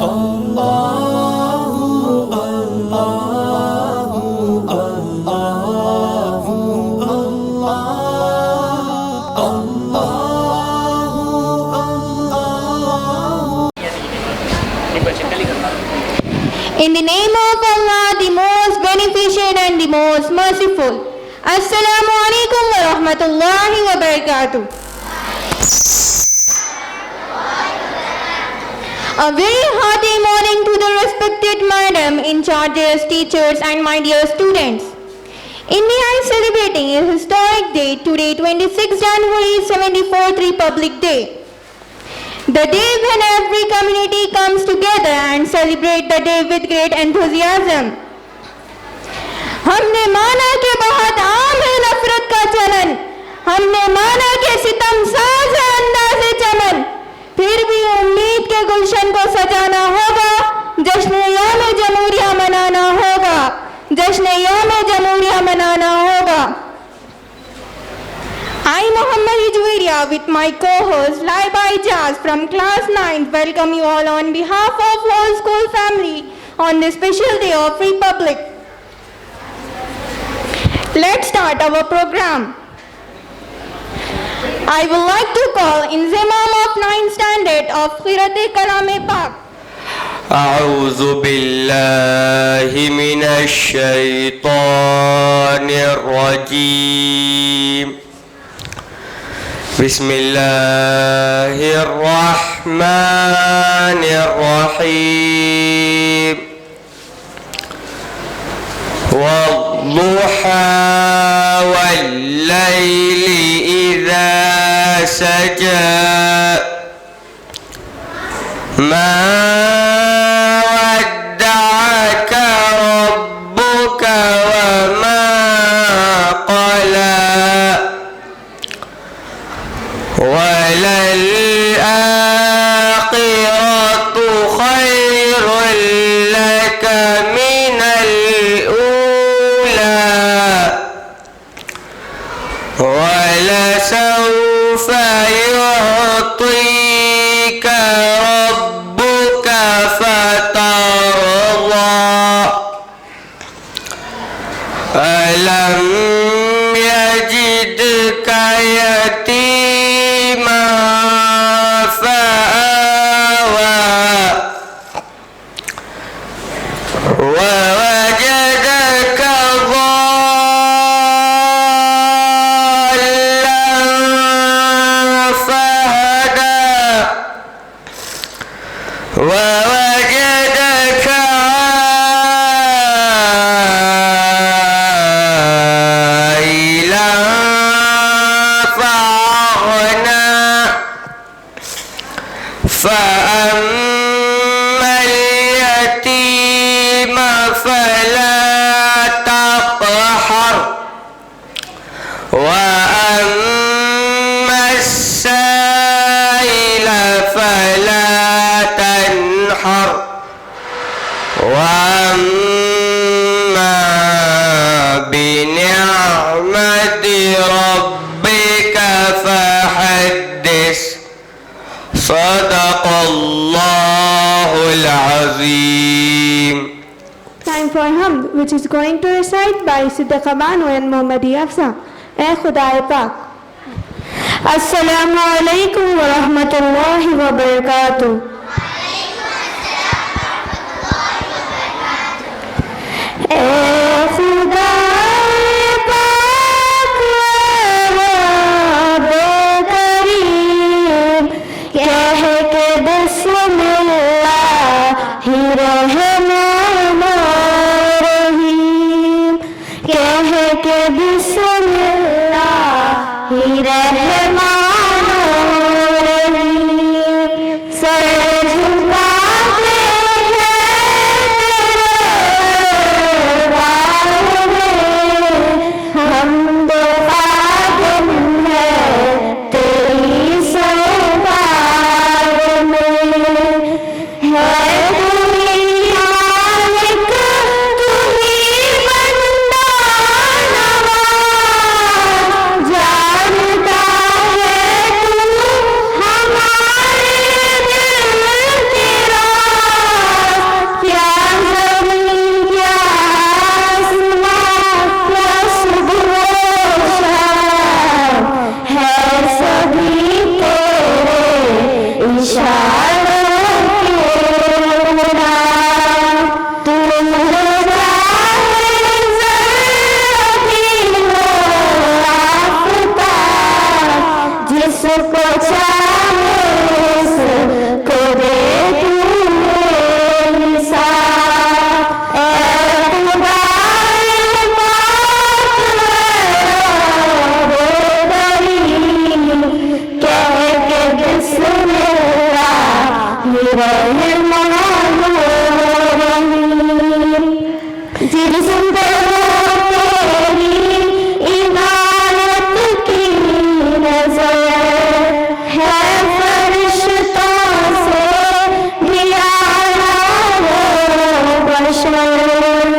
In the name of Allah, the most beneficent and the most merciful. Assalamu alaikum wa rahmatullahi wa barakatuh. A very hearty morning to the respected madam in charges, teachers and my dear students. India is celebrating a historic day today, 26 January 74th Republic Day. The day when every community comes together and celebrate the day with great enthusiasm. ہم نے مانا کہ بہت عام ہے نفرت کا چلن، ہم نے مانا کہ ستم ساز ہے انداز چمن، پھر بھی امید کے گلشن کو سجانا ہوگا، جشن یوم جمہوریہ منانا ہوگا، جشن یوم جمہوریہ منانا ہوگا. I, Muhammad Hijwiria, with my co-host Laiba Ijaz from class 9, welcome you all on behalf of whole school family on this special day of Republic. Let's start our program. I would like to call Inzimam of 9th standard of Qirāat-e-Kalam-e-Pak. أعوذ بالله من الشيطان الرجيم. بسم الله الرحمن الرحيم. والضحى والليل إذا سجى ما ودعك ربك وما قلى وللآخرة خير لك من الأولى ولسوف يعطيك ربك فترضى ألم يجدك يتيما فآوى ووجدك ضالا فهدى ووجدك عائلا فأغنى فأما اليتيم فلا تقهر وأما السائل فلا تنحر وأما بنعمة ربك فحدث. صدق الله العظيم. Time for Hamd, which is going to recite by Siddiqa Banu and Muhammadi Hafsa. اے خدائے پاک. السلام علیکم ورحمۃ اللہ وبرکاتہ. اے خدائے پاک رب کریم، کہہ کے بسم اللہ الرحمن الرحیم، کہہ کے بسم اللہ الرحمن الرحیم. بشر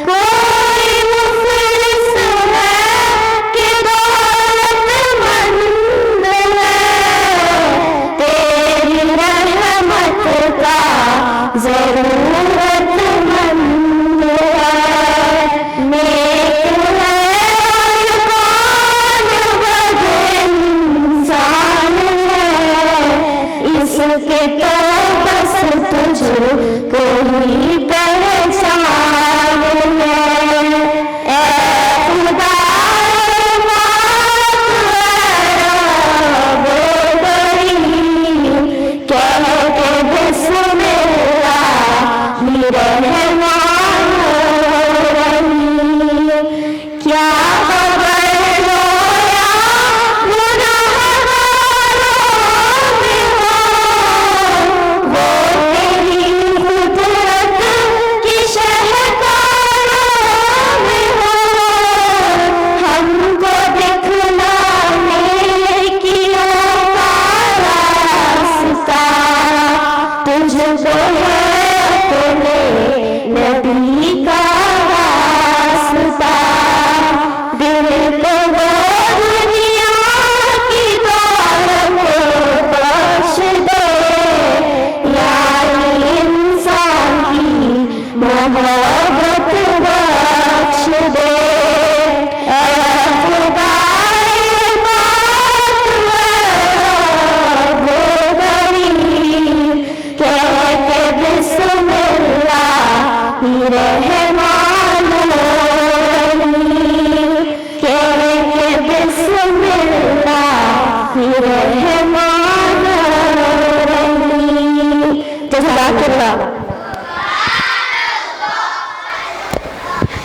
کوئی مفلس ہے کہ دولت مند ہے تیری رحمت کا ضرورت مند ہے نیک ہے کون بد انسان ہے اس کے تو بس تجھ کو ہی پہچان ہے اے خدا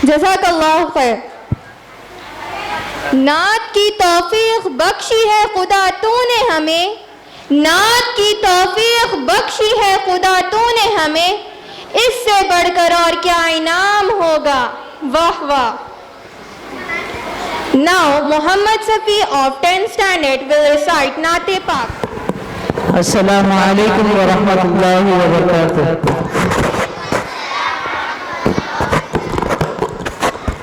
جزاک اللہ خیر. نعت کی توفیق بخشی ہے خدا تو نے ہمیں نعت کی توفیق بخشی ہے خدا تو نے ہمیں اس سے بڑھ کر اور کیا انعام ہوگا واہ واہ. Now Muhammad Safi of 10th standard will recite Naat Pak. السلام علیکم ورحمۃ اللہ وبرکاتہ.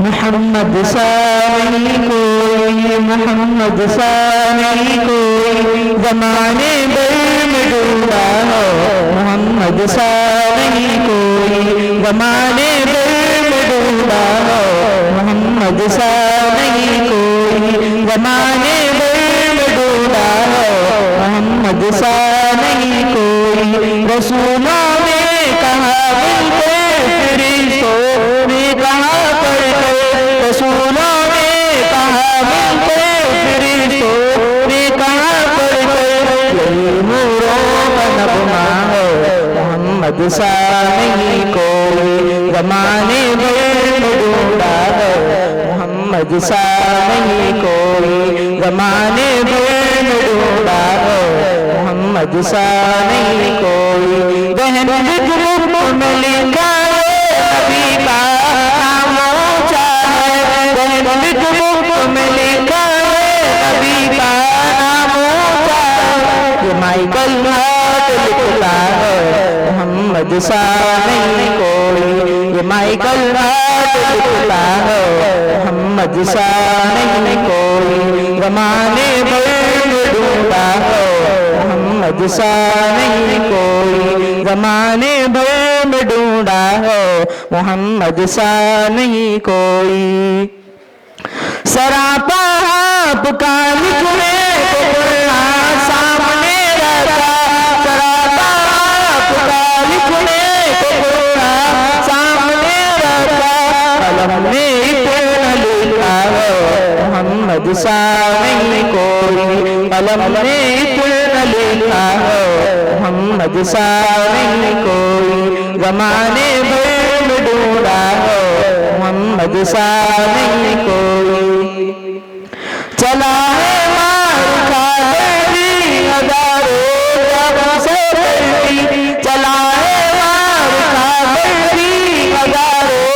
محمد ثانی کوئی محمد ثانی کوئی زمانے بھر میں ڈوبا ہو محمد ثانی کوئی زمانے بھر میں ڈوبا ہو محمد ثانی کوئی زمانے بھر میں ڈوبا ہو محمد ثانی کوئی رسولوں نے کہا ملتے فرشتوں نے کہا رسولوں نے کہا ملتے فرشتوں نے کہا پڑھتے یہی نوروں کا نغمہ ہے محمد ثانی کوئی زمانے بھر میں ڈوبا ہے محمد ثانی کوئی زمانے بھر میں ڈوبا ہے محمد ثانی کوئی ذہن ذکر میں لکھا ہے نبی کا نام اونچا ہے ذہن ذکر میں لکھا ہے نبی کا نام اونچا ہے یہ مائیکل ہاتھ لکھتا ہے محمد ثانی کوئی یہ مائیکل ہاتھ لکھتا ہے محمد ثانی کوئی زمانے بھر میں ڈوبا ہے محمد ثانی کوئی زمانے بھر میں ڈھونڈا ہے محمد ثانی کوئی سراپا آپ کا لکھنے کو قرآن سامنے رکھا سراپا آپ کا لکھنے کو قرآن سامنے رکھا قلم نے اتنا لکھا ہے محمد ثانی کوئی قلم نے اتنا لکھا ہے محمد ثانی کوئی زمانے بھر میں ڈھونڈا ہے محمد ثانی کوئی چلا ہے مار کھا گئی ہزاروں جب سے بڑی چلا ہے مار کھا گئی ہزاروں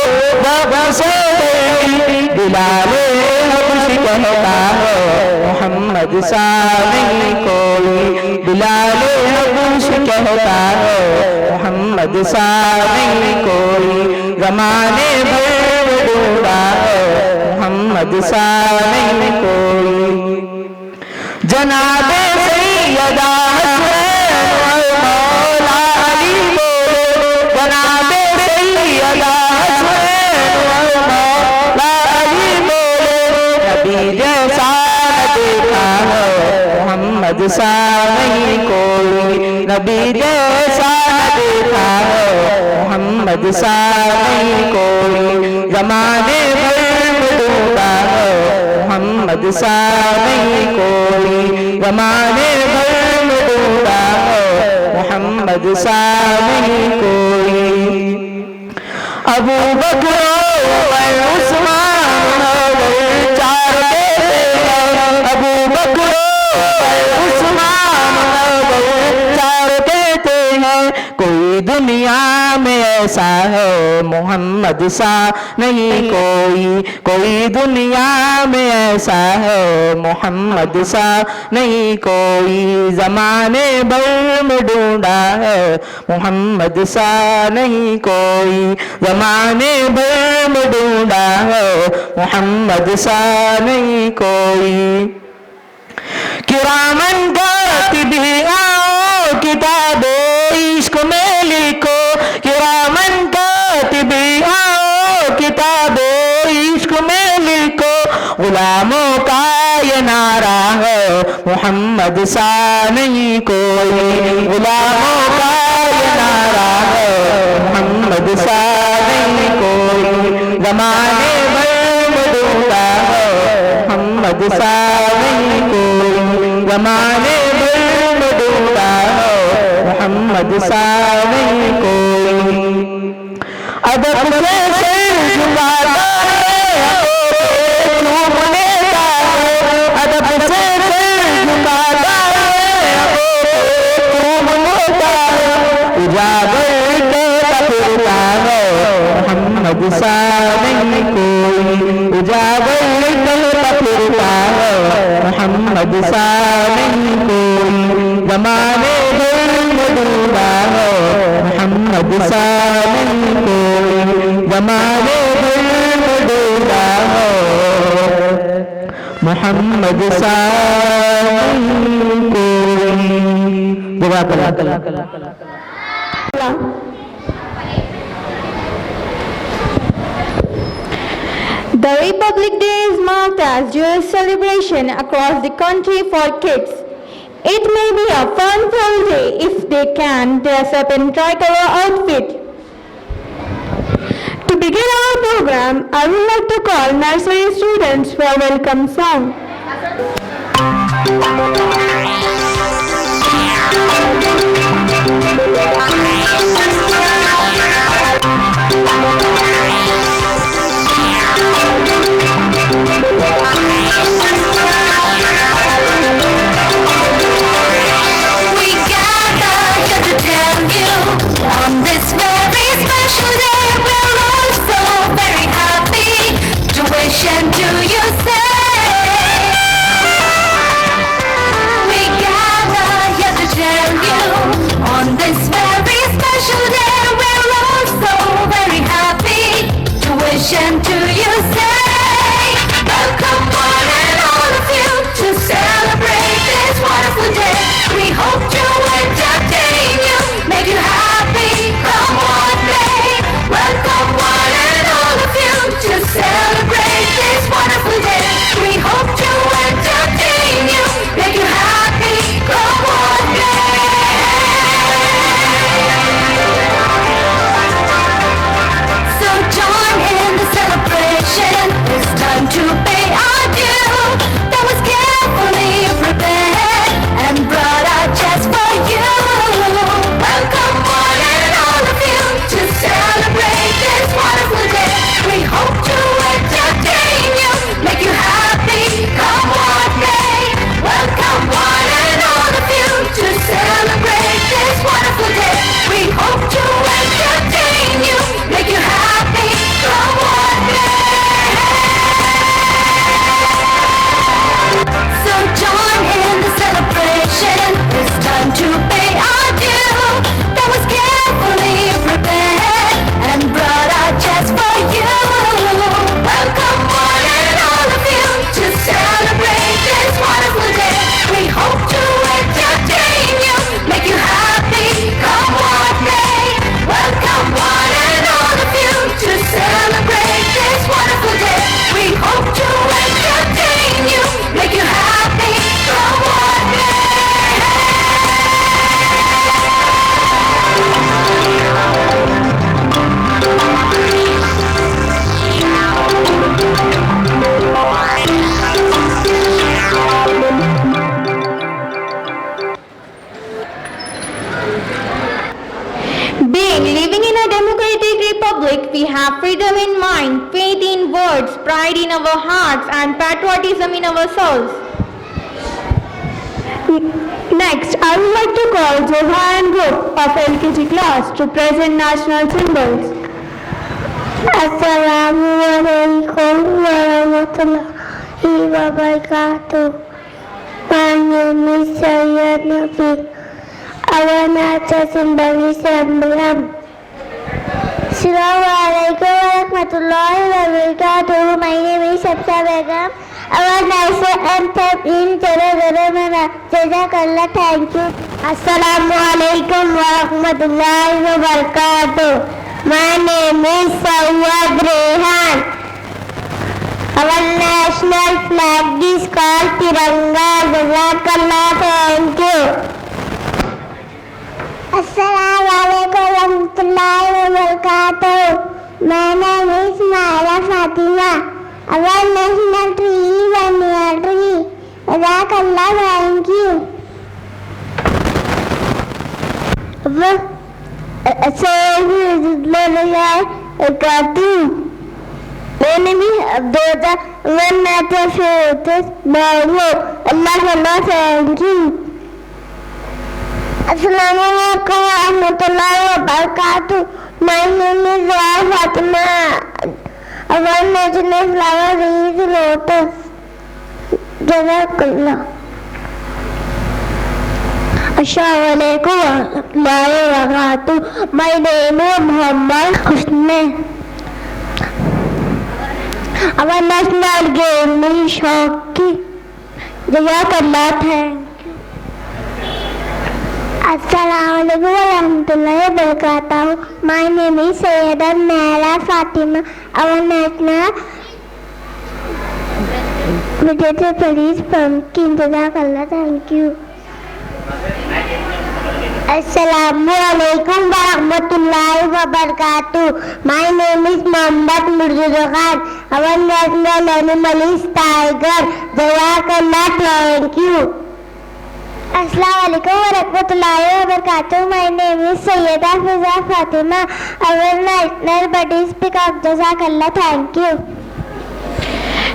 جب سے بڑی بلال حبشی کہتا ہے محمد ثانی کوئی بلال حبشی کہتا ہے محمد سا نہیں کوئی زمانے بھر میں ڈھونڈا ہے محمد سا نہیں کوئی جناب سیدہ حسین مولا علی بولو جناب سیدہ حسین مولا علی بولو نبی جیسا دیکھا ہے محمد سا نہیں کوئی نبی جیسا دیکھا ہے محمد سا نہیں کوئی زمانے بھر میں ڈھونڈا ہے محمد سا نہیں کوئی زمانے بھر میں ڈھونڈا ہے محمد سا نہیں کوئی ابو بکر عمر عثمان علی چار بیٹے ہیں ابو بکر عمر عثمان علی چار بیٹے ہیں کوئی دنیا میں ایسا ہے محمد سا نہیں کوئی دنیا میں ایسا ہے محمد سا نہیں کوئی زمانے بھر میں ڈھونڈا ہے محمد سا نہیں کوئی زمانے بھر میں ڈھونڈا ہے محمد سا نہیں کوئی کرامن کاتبین آؤ کتاب عشق میں لکھو کرامن کاتبین آؤ کتاب عشق میں لکھو غلاموں کا یہ نعرہ ہے محمد سا نہیں کوئی غلاموں کا یہ نعرہ ہے محمد سا نہیں کوئی زمانے بھر میں ڈھونڈا ہے محمد سا نہیں کوئی زمانے بھر میں ڈھونڈا ہے محمد سا نہیں کوئی ادب سے سر جھکاتا ہے چومنے کا ادب سے سر جھکاتا ہے چومنے کا اجاگر کرتا پھرتا ہے محمد سا نہیں کوئی اجاگر کرتا پھرتا ہے محمد سا نہیں کوئی زمانے بھر میں ڈھونڈا ہے محمد سا نہیں کوئی زمانے بھر میں ڈھونڈا ہے محمد سا نہیں کوئی جزاک اللہ The Republic Day is marked as joyous celebration across the country for kids. It may be a fun-filled day if they can dress up in tricolor outfit. To begin our program, I would like to call nursery students for a welcome song. On this very special day, we're all so very happy to wish and to you say, we have freedom in mind, faith in words, pride in our hearts, and patriotism in our souls. Next, I would like to call Zoha and group of LKG class to present national symbols. Assalamu alaikum wa rahmatullahi wa barakatuh. My name is Sayyid Nafi. Our national symbol is emblem. Assalamu alaikum wa rahmatullahi wa barakatuh. My name is Sabsa Begum. Our national anthem is Jara Jara Mera. Jazakallah, thank you. Assalamu alaikum wa rahmatullahi wa barakatuh. My name is Sayyid Rehan. Our national flag is called Tiranga. Jazakallah, thank you. Assalamu alaikum wa rahmatullahi wa barakatuh. My name is Maya Fatima. Our national tree is banyan tree. Jazakallah, thank you. Assalamu alaikum wa rahmatullahi wa barakatuh. My name is Abdullah. Our national fruit is mango. Allah, thank you. Assalamu alaikum wa rahmatullahi wa barakatuh. My name is Zahra Fatima. Our national flower is lotus. Jazakallah. Assalamu alaikum wa rahmatullahi wa barakatuh. My name is Muhammad Husni. Our national game is hockey. Jazakallah, thank you. Assalamu alaikum wa rahmatullahi wa barakatuh. My name is Sayyida Mera Fatima. Our national vegetable is pumpkin. Jazakallah, thank you. Assalamu alaikum wa rahmatullahi wa barakatuh. My name is Muhammad Murjid Khan. Our national animal is tiger. Jazakallah, thank you. Assalamu alaikum wa rahmatullahi wa barakatuh. My name is Sayyida Fiza Fatima. Our national bird is peacock. Jazakallah, thank you.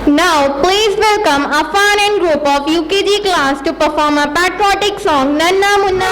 Now, please welcome Afan and group of UKG class to perform a patriotic song, Nanna Munna.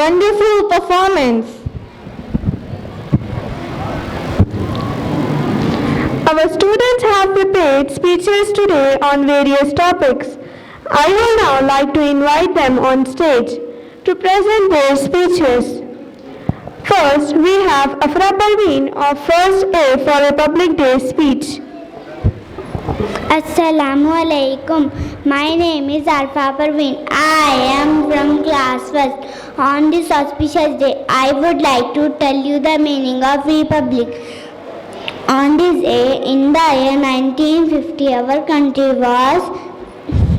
wonderful performance. Our students have prepared speeches today on various topics. I would now like to invite them on stage to present their speeches. First, we have Afra Parveen of First A for a Public Day speech. Assalamu alaikum. My name is Arfa Parveen. I am from class first. On this auspicious day, I would like to tell you the meaning of republic. On this day, in the year 1950, our country was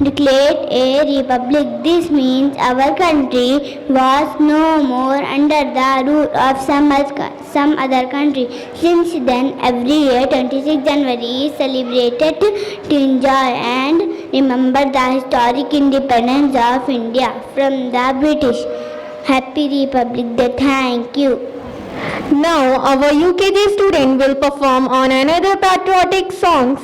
declared a republic. This means our country was no more under the rule of some other country. Since then, every year 26 January is celebrated to enjoy and remember the historic independence of India from the British. Happy Republic Day. Thank you. Now, our UKG student will perform on another patriotic song,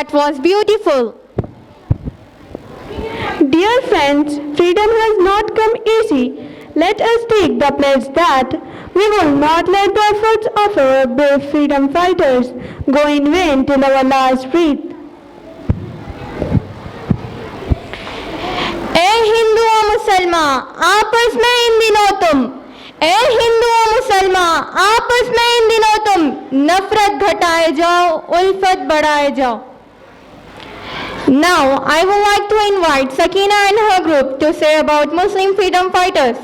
That was beautiful. Dear friends, freedom has not come easy. Let us take the pledge that we will not let the efforts of our brave freedom fighters go in vain till our last breath. اے ہندو و مسلمان آپس میں ان دنوں تم اے ہندو و مسلمان آپس میں ان دنوں تم نفرت گھٹائے جاؤ الفت بڑھائے جاؤ. Now I would like to invite Sakina and her group to say about Muslim freedom fighters.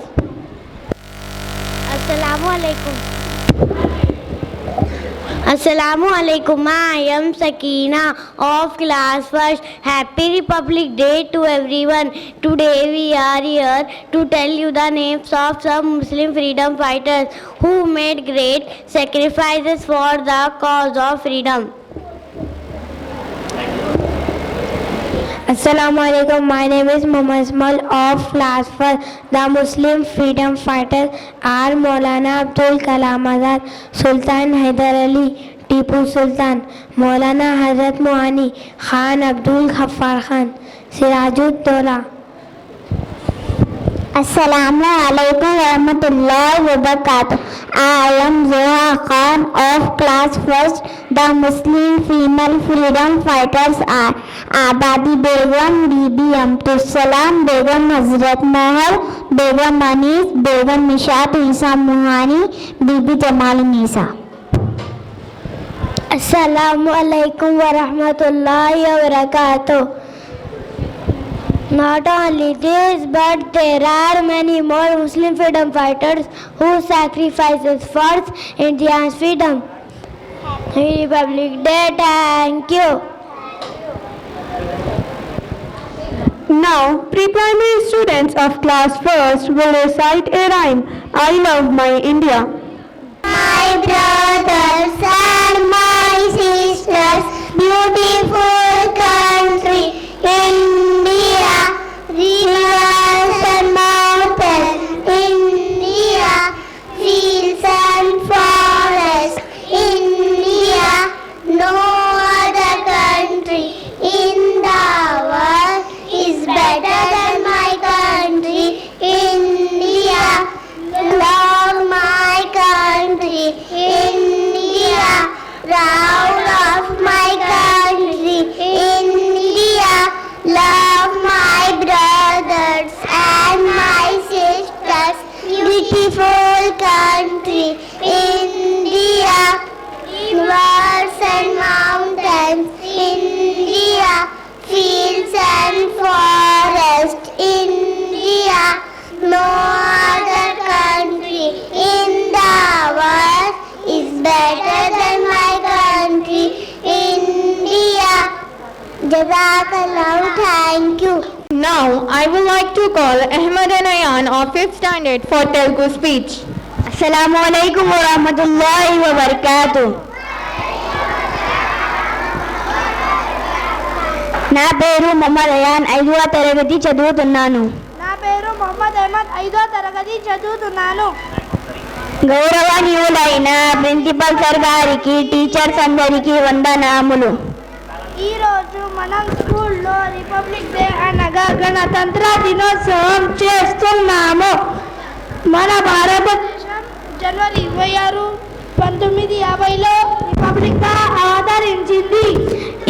Assalamu alaikum. Assalamu alaikum. I am Sakina of class first. Happy Republic Day to everyone. Today we are here to tell you the names of some Muslim freedom fighters who made great sacrifices for the cause of freedom. Assalamu alaikum. My name is Muhammad Ismail of class 4. The Muslim freedom fighters are Maulana Abdul Kalam Azad, Sultan Haidar Ali, Tipu Sultan, Maulana Hazrat Mohani, Khan Abdul Ghaffar Khan, Sirajud Dola. Assalamu alaikum wa rahmatullahi wa barakatuh. I am Zoha Khan of class 1st. The Muslim female freedom fighters are Abadi Begum, Bibi Amtul Salam Begum, Hazrat Mahal Begum, Anis Begum, Nishat Isa Mohani, Bibi Jamal Nisa. Assalamu alaikum wa rahmatullahi wa barakatuh. Not only this, but there are many more Muslim freedom fighters who sacrifices for India's freedom. Happy Republic Day. Thank you. Now, pre-primary students of class 1st will recite a rhyme. I love my India. My brothers and my sisters, beautiful country, India, rivers and mountains, India, fields and forests, India, no other country in the world is better than my country, India. Love my country, India, proud of my country, India, love my brothers and my sisters, beautiful country, India, rivers and mountains, India, fields and forests, India, no other country in the world is better than my country, India. Jazakallah, thank you. Now I would like to call Ahmad and Ayan of 5th standard for Telugu speech. Assalamu alaikum wa rahmatullahi wa barakatuh. నా పేరు Mohammed ion 5వ తరగతి చదువుతున్నాను. నా పేరు మొహమ్మద్ అహ్మద్ 5వ తరగతి చదువుతున్నాను. గౌరవనీయులైన ప్రిన్సిపల్ సార్ గారికి, టీచర్స్ అందరికీ వందనాములు. ఈరోజు మనం స్కూల్లో రిపబ్లిక్ డే అనగా గణతంత్ర దినోత్సవం చేస్తున్నాము. మన భారతదేశం జనవరి 26, 1950లో రిపబ్లిక్గా అవతరించింది.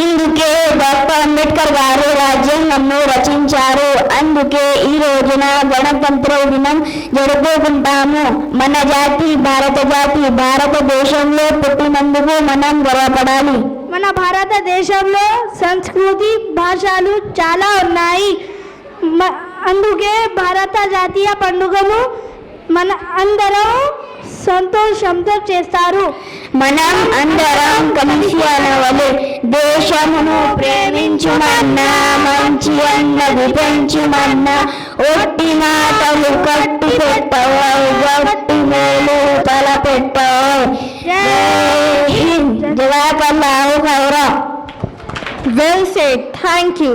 ఇందుకే డాక్టర్ అంబేద్కర్ గారు రాజ్యాంగంను రచించారు. అందుకే ఈ రోజున గణతంత్ర దినం జరుపుకుంటాము. మన జాతి భారత జాతి, భారతదేశంలో పుట్టినందుకు మనం గర్వపడాలి. మన భారతదేశంలో సంస్కృతి, భాషలు చాలా ఉన్నాయి. అందుకే భారత జాతీయ పండుగను మన అందరం సంతోషంతో చేస్తారు. మనం అందరం కలిసి అనవలే. దేశమును ప్రేమించుమన్నా, మంచి అన్నది పెంచుమన్నా, ఒట్టి మాటలు కట్టి పెట్టవు, గట్టి మేలు తల పెట్టవు. జై Hind. జజాకల్లాహు ఖైరా. Well said. Thank you.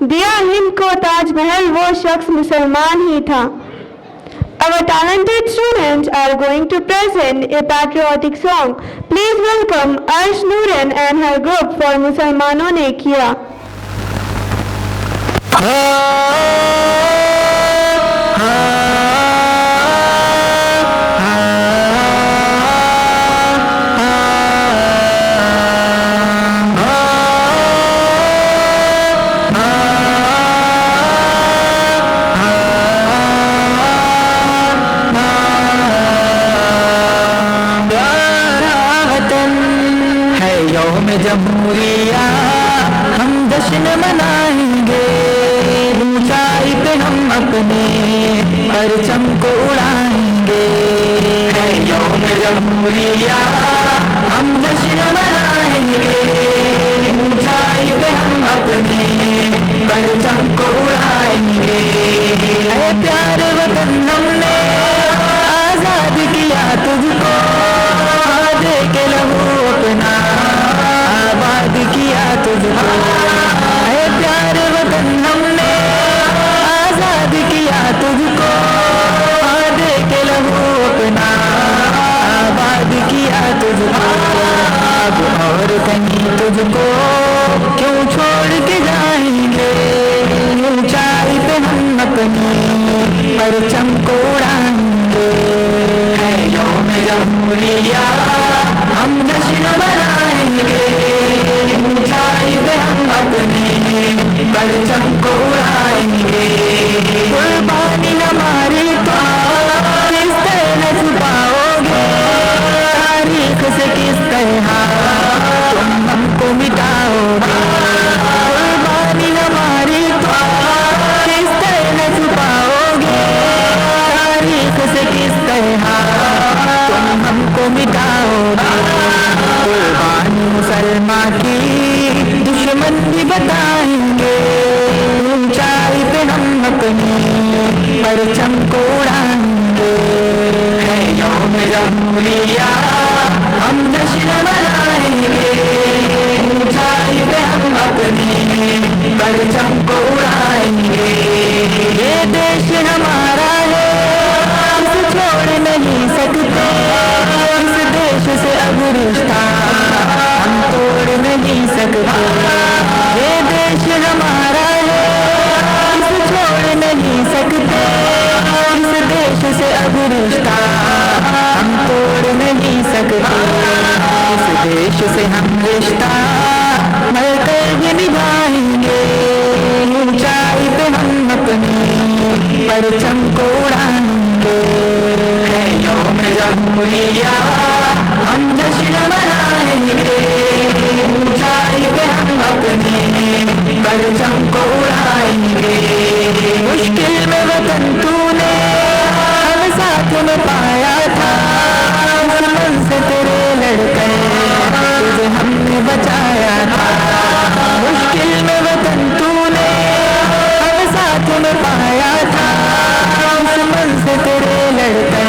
دیا ہند کو تاج محل وہ شخص مسلمان ہی تھا. Our talented students are going to present a patriotic song. Please welcome Arsh Nooran and her group for Musalmanon ne kiya. جمہوریہ ہم جشن منائیں گے، اونچائی پہ ہم اپنے پرچم کو اڑائیں گے. ہے یوم جمہوریہ ہم جشن منائیں گے، اونچائی پہ ہم اپنے پرچم کو اڑائیں گے. اے پیارے وطن ہم نے آزاد کیا تجھ کو، دے کے لہو اپنا آباد کیا تجھ کو. اے پیارے وطن ہم نے آزاد کیا تجھ کو، دے کے لہو اپنا آباد کیا تجھ کو. اب اور کہیں تجھ کو کیوں چھوڑ کے جائیں گے، اونچائی پہ ہم اپنی پرچم کو اڑائیں گے. ہے یوم جمہوریہ ہم جشن منائیں گے، اونچائی پہ ہم اپنے پرچم کو اڑائیں گے. قربانی ہماری تو کس طرح چھپاؤ گے، تاریخ سے کس طرح تم ہم کو مٹاؤ گے. قربانی ہماری تو کس طرح چھپاؤ گے، تاریخ سے کس طرح تم ہم کو مٹاؤ گے. قربانی مسلمان کی دشمن بھی بتائیں گے، اونچائی پہ ہم اپنی پرچم کو اڑائیں گے. ہے یوم جمہوریہ ہم جشن منائیں گے، اونچائی پہ ہم اپنی پرچم کو اڑائیں گے. یہ دیش ہمارا ہے، اسے چھوڑ نہیں سکتے، اس دیش سے اب رشتہ ہم توڑ نہیں سکتے. یہ دیش ہمارا ہے، اسے چھوڑ نہیں سکتے، اس دیش سے اب رشتہ ہم توڑ نہیں سکتے. اس دیش سے ہم رشتہ مر کر بھی نبھائیں گے، اونچائی پہ ہم اپنی پرچم کو اڑائیں گے. ہے یوم جمہوریہ ہم جشن منائیں گے، اونچائی پہ ہم اپنے پرچم کو اڑائیں گے. مشکل میں وطن تو نے ہم ساتھ میں پایا تھا، دشمن سے تیرے لڑ کر تجھے ہم نے بچایا تھا. مشکل میں وطن تو نے ہم ساتھ میں پایا تھا، دشمن سے تیرے لڑ کر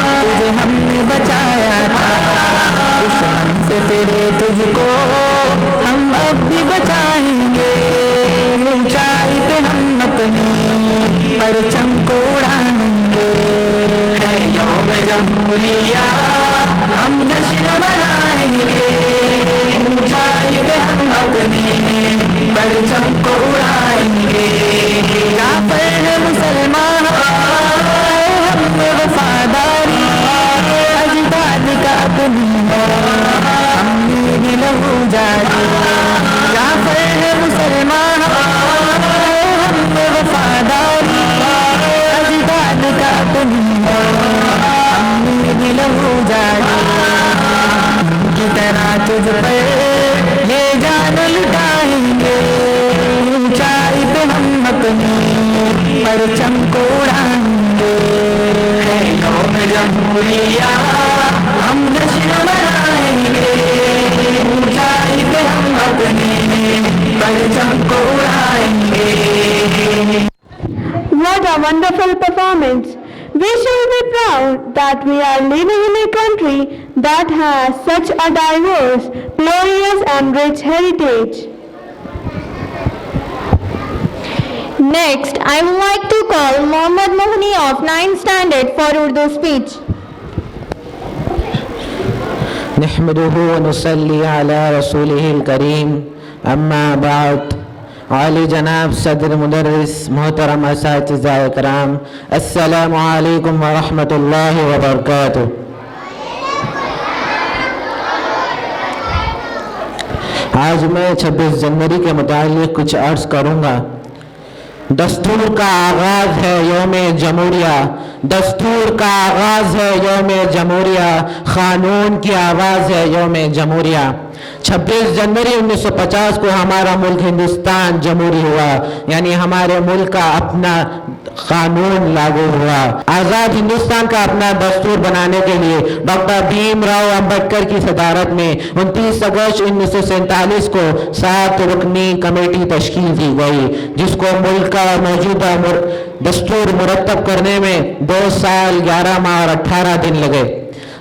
تجھے ہم نے بچایا تھا. دشمن سے تیرے تجھ کو ہم اب بھی بچائیں گے، اونچائی پہ ہم اپنی پرچم کو اڑائیں گے. ہے یوم جمہوریہ ہم جشن منائیں گے، اونچائی پہ ہم اپنی پرچم کو اڑائیں گے. کافر ہے مسلمان ہم میں وفاداری، اجداد کا اپنی ہم نے بھی لہو جاری. کافر ہے مسلمان ہم میں وفاداری، اجداد کا اپنی ہم نے بھی لہو جاری. کی طرح تجھ پر یہ جان لٹائیں گے، اونچائی پہ ہم اپنی پرچم کو اڑائیں گے. ہے یوم جمہوریہ ہم جشن منائیں گے، اونچائی پہ ہم اپنے پرچم کو اڑائیں گے. What a wonderful performance! We shall be proud that we are living in a country that has such a diverse, glorious and rich heritage. Next, I would like to call Mohammad Mohni of 9th standard for Urdu speech. نحمده ونصلي على رسوله الكريم اما بعد عالی جناب صدر مدرس محترم اساتذہ اکرام السلام علیکم ورحمۃ اللہ وبرکاتہ. آج میں 26 جنوری کے متعلق کچھ عرض کروں گا. دستور کا آغاز ہے یوم جمہوریہ، دستور کا آغاز ہے یوم جمہوریہ، قانون کی آواز ہے یوم جمہوریہ. 26 جنوری 1950 کو ہمارا ملک ہندوستان جمہوری ہوا، یعنی ہمارے ملک کا اپنا قانون لاگو ہوا. آزاد ہندوستان کا اپنا دستور بنانے کے لیے ڈاکٹر بھیم راؤ امبیڈکر کی صدارت میں 29 اگست 1947 کو 7 رکنی کمیٹی تشکیل دی گئی، جس کو ملک کا موجودہ دستور مرتب کرنے میں 2 سال 11 ماہ اور 18 دن لگے.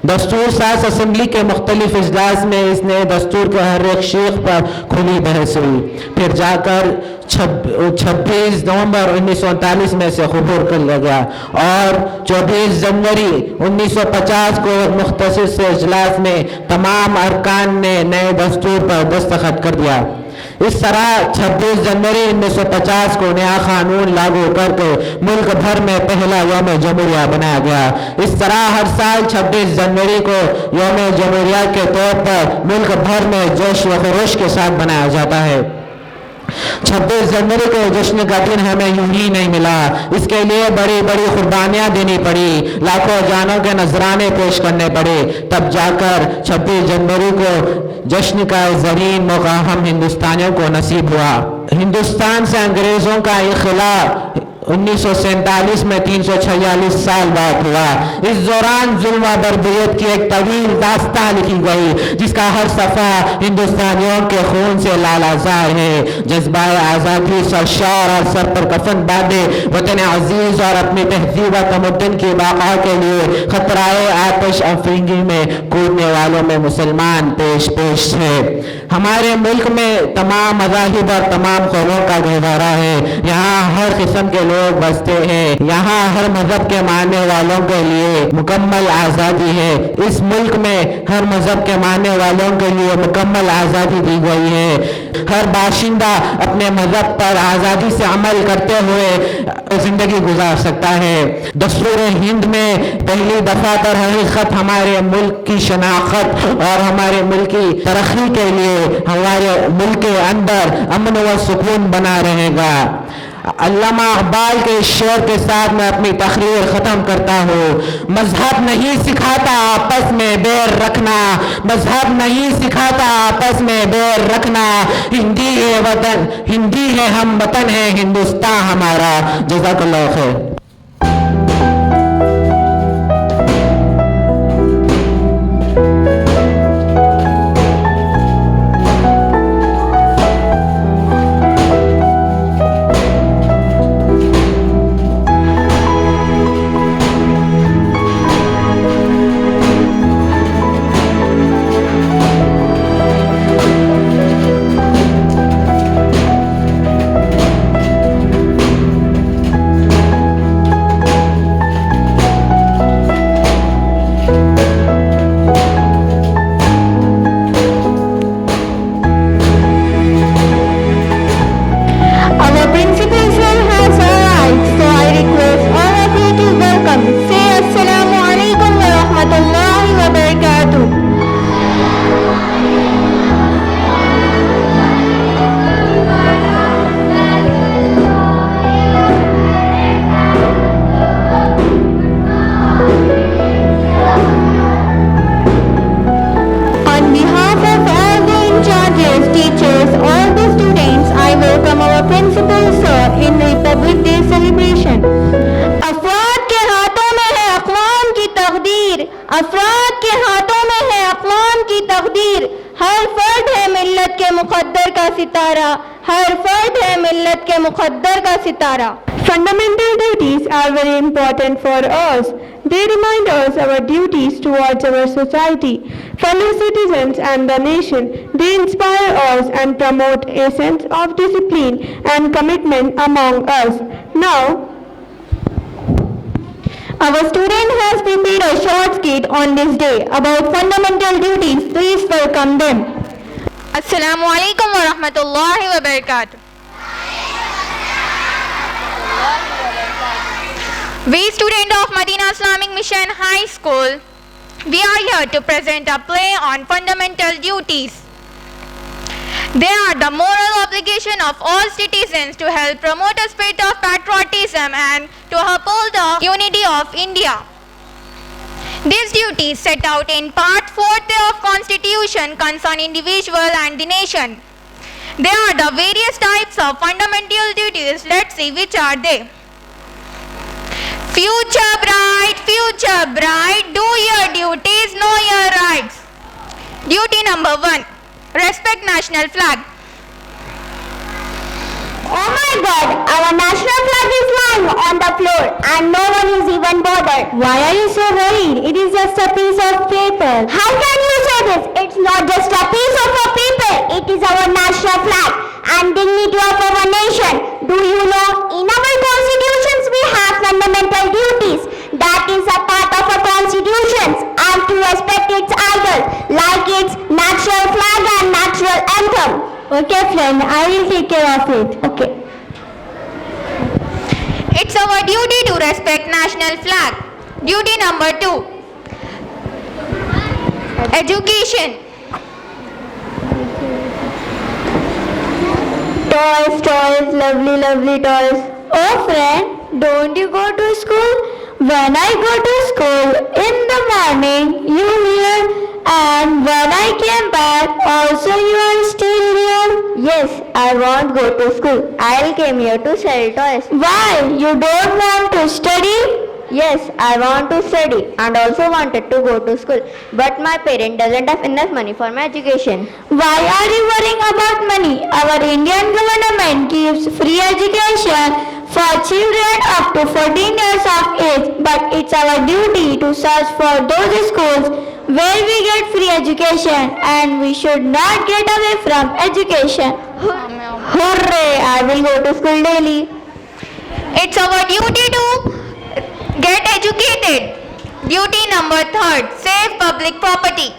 دستور ساز اسمبلی کے مختلف اجلاس میں اس نے دستور کے ہر ایک شیخ پر کھلی بحث ہوئی، پھر جا کر 26 نومبر 1939 میں سے عبور کر لیا گیا اور 24 جنوری 1950 کو مختصر سے اجلاس میں تمام ارکان نے نئے دستور پر دستخط کر دیا. اس طرح 26 جنوری 1950 کو نیا قانون لاگو کر کے ملک بھر میں پہلا یوم جمہوریہ بنایا گیا. اس طرح ہر سال 26 جنوری کو یوم جمہوریہ کے طور پر ملک بھر میں جوش و خروش کے ساتھ منایا جاتا ہے. 26 جنوری کو جشن کا دن ہمیں یوں ہی نہیں ملا، اس کے لیے بڑی بڑی قربانیاں دینی پڑی، لاکھوں جانوں کے نذرانے پیش کرنے پڑے، تب جا کر 26 جنوری کو جشن کا زرین موقع ہم ہندوستانیوں کو نصیب ہوا. ہندوستان سے انگریزوں کا اخلاء 1947 میں 346 سال بعد ہوا. اس دوران ظلم و بربریت کی ایک طویل داستان لکھی گئی، جس کا ہر صفحہ ہندوستانیوں کے خون سے لالازار ہے. جذبہ آزادی سرشار اور سر پر کفن باندھے وطن عزیز اور اپنی تہذیب و تمدن کی بقا کے لیے خطرائے آتش افروزی میں کودنے والوں میں مسلمان پیش ہے. ہمارے ملک میں تمام مذاہب اور تمام قوموں کا گہوارہ ہے. یہاں ہر قسم کے لوگ بستے ہیں. یہاں ہر مذہب کے ماننے والوں کے لیے مکمل آزادی ہے. اس ملک میں ہر مذہب کے ماننے والوں کے لیے مکمل آزادی دی گئی ہے. ہر باشندہ اپنے مذہب پر آزادی سے عمل کرتے ہوئے زندگی گزار سکتا ہے. دستور ہند میں پہلی دفعہ در حقیقت ہمارے ملک کی شناخت اور ہمارے ملک کی ترقی کے لیے ہمارے ملک کے اندر امن و سکون بنا رہے گا. علامہ اقبال کے شعر کے ساتھ میں اپنی تقریر ختم کرتا ہوں. مذہب نہیں سکھاتا آپس میں بیر رکھنا، مذہب نہیں سکھاتا آپس میں بیر رکھنا. ہندی ہے وطن، ہندی ہے ہم وطن ہے ہندوستان ہمارا. جزاک اللہ خیر. افراد کے ہاتھوں میں ہے اقوام کی تقدیر. ہر فرد ہے ملت کے مقدر کا ستارہ، ہر فرد ہے ملت کے مقدر کا ستارہ. Fundamental duties are very important for us. They remind us our duties towards our society, fellow citizens and the nation. They inspire us and promote a sense of discipline and commitment among us. Now, Our student has prepared a short skit on this day about fundamental duties. Please welcome them. Assalamu alaikum wa rahmatullahi wa barakatuh. We students of Madina Islamic Mission High School, we are here to present a play on fundamental duties. They are the moral obligation of all citizens to help promote a spirit of patriotism and to uphold the unity of India. These duties set out in Part 4 of Constitution concern individual and the nation. There are the various types of fundamental duties. Let's see which are they. Future bright, do your duties, know your rights. Duty number 1. Respect national flag. Oh my God, our national flag is lying on the floor and no one is even bothered. Why are you so worried? It is just a piece of paper. How can you say this? It's not just a piece of a paper. It is our national flag and dignity of our nation. Do you know, in our constitutions we have fundamental duties. That is a part of our constitutions, and to respect its idol, like its national flag and national anthem. Okay friend, I will take care of it. Okay. It's our duty to respect national flag. Duty number 2. Education. Toys, lovely toys. Oh friend, don't you go to school? When I go to school in the morning, you here, and when I came back, also you are still here. Yes, I won't go to school. I came here to sell toys. Why? You don't want to study? Yes, I want to study and also wanted to go to school. But my parent doesn't have enough money for my education. Why are you worrying about money? Our Indian government gives free education for children up to 14 years of age. But it's our duty to search for those schools where we get free education, and we should not get away from education. Hooray! I will go to school daily. It's our duty to get educated. Duty number 3. Save public property.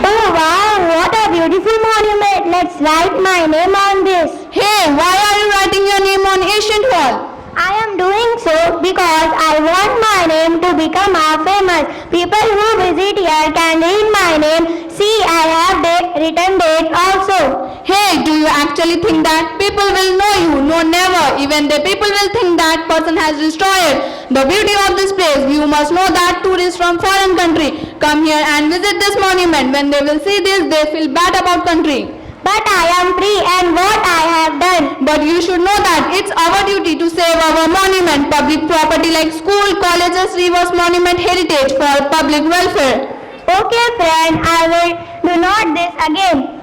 Oh wow, what a beautiful monument. Let's write my name on this. Hey, why are you writing your name on ancient wall? I am doing so because I want my name to become famous. People who visit here can read my name. See, I have written date also. Hey, do you actually think that people will know you? No, never. Even the people will think that person has destroyed the beauty of this place. You must know that tourists from foreign country come here and visit this monument. When they will see this, they feel bad about country. But I am free and what I have done. But you should know that it's our duty to save our monument, public property like school, colleges, rivers, monument, heritage for public welfare. Okay friend, I will do not this again.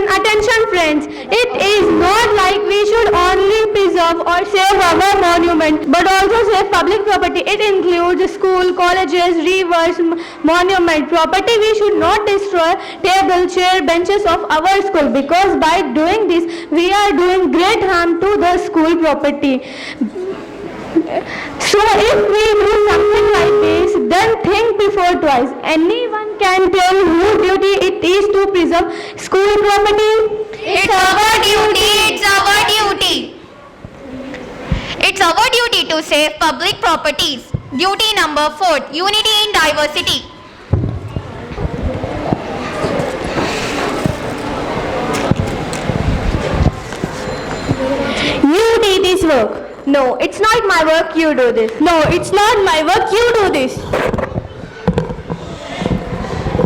Attention friends. It is not like we should only preserve or save our monument, but also save public property. It includes school, colleges, rivers, monument property. We should not destroy table, chair, benches of our school, because by doing this, we are doing great harm to the school property. So if we do something like this, then think before twice. Anyone can tell whose duty it is to preserve school property? It's our duty. It's our duty. It's our duty to save public properties. Duty number 4. Unity in diversity. You did this work. No, it's not my work, you do this. No, it's not my work, you do this.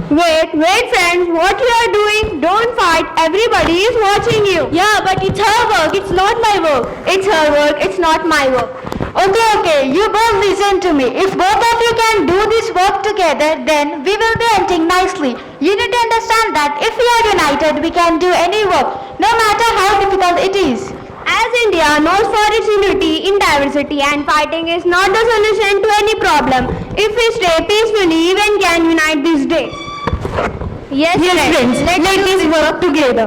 Wait friends, what you are doing? Don't fight, everybody is watching you. Yeah, but it's her work, it's not my work. It's her work, it's not my work. Okay, you both listen to me. If both of you can do this work together, then we will be ending nicely. You need to understand that if we are united, we can do any work, no matter how difficult it is. As India knows for its unity in diversity, and fighting is not the solution to any problem. If we stay peacefully, even can unite this day. Yes, friends, let us work together.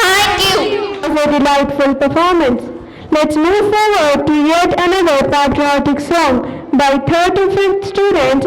Thank you. A delightful performance. Let's move forward to yet another patriotic song by 3rd to 5th students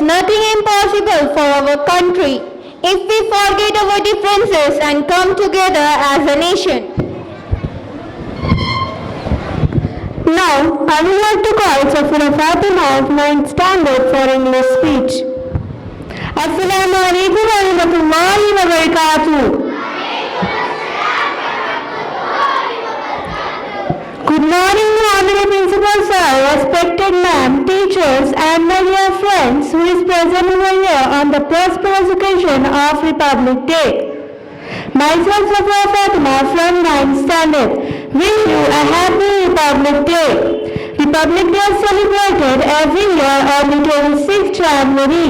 is nothing impossible for our country if we forget our differences and come together as a nation. Now, I would like to call Safira Fatima of 9th standard for English speech. Assalamu alaikum wa rahmatullahi wa barakatuh. Good morning, Honorable Principal Sir, respected ma'am, teachers and my dear friends who is present over here on the prosperous occasion of Republic Day. Myself, Safira Fatima from 9th standard, wish you a happy Republic Day. Republic Day is celebrated every year on the 26th January.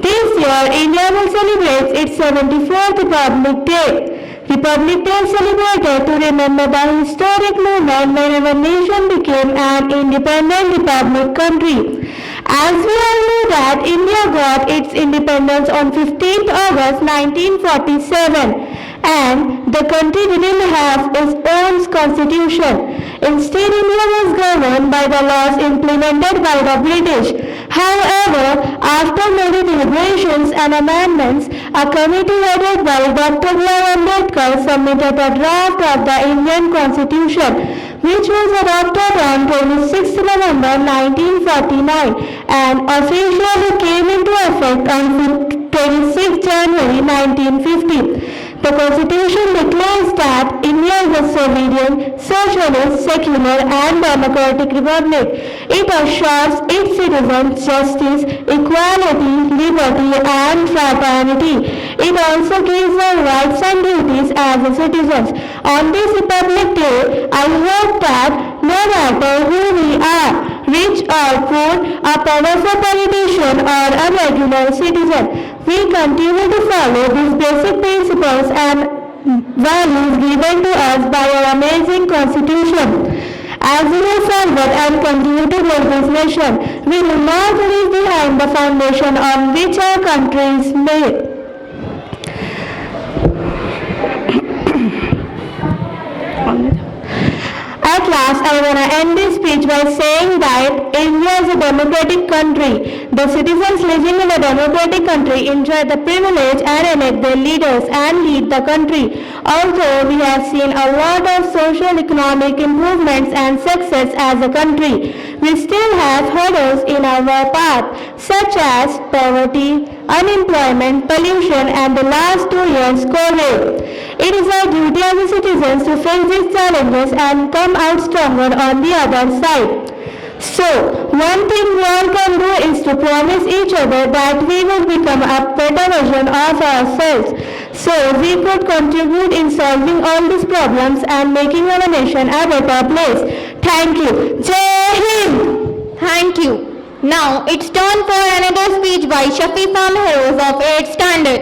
This year, India will celebrate its 74th Republic Day. Republic Day is celebrated to remember the historic moment when our nation became an independent republic country. As we all know that India got its independence on 15th August 1947 and the country didn't have its own constitution. Instead, India was governed by the laws implemented by the British. However, after many deliberations and amendments, a committee headed by Dr. B.R. Ambedkar submitted a draft of the Indian Constitution, which was adopted on 26 November 1949 and officially came into effect on 26 January 1950. The Constitution declares that India is a sovereign, socialist, secular and democratic republic. It assures its citizens justice, equality, liberty and fraternity. It also gives them rights and duties as a citizens. On this Republic Day, I hope that no matter who we are, rich or poor, a powerful politician or a regular citizen, we continue to follow these basic principles and values given to us by our amazing Constitution. As we move forward and continue to build this nation, we will not leave behind the foundation on which our country is made. At last, I want to end this speech by saying that India is a democratic country. The citizens living in a democratic country enjoy the privilege and elect their leaders and lead the country. Although we have seen a lot of social economic improvements and success as a country, we still have hurdles in our path, such as poverty, unemployment, pollution, and the last 2 years COVID. It is our duty as citizens to face these challenges and come out stronger on the other side. So, one thing we all can do is to promise each other that we will become a better version of ourselves, so we could contribute in solving all these problems and making our nation a better place. Thank you. Jai Hind! Thank you. Now it's turn for another speech by Shafiqa Mehruz of 8th standard.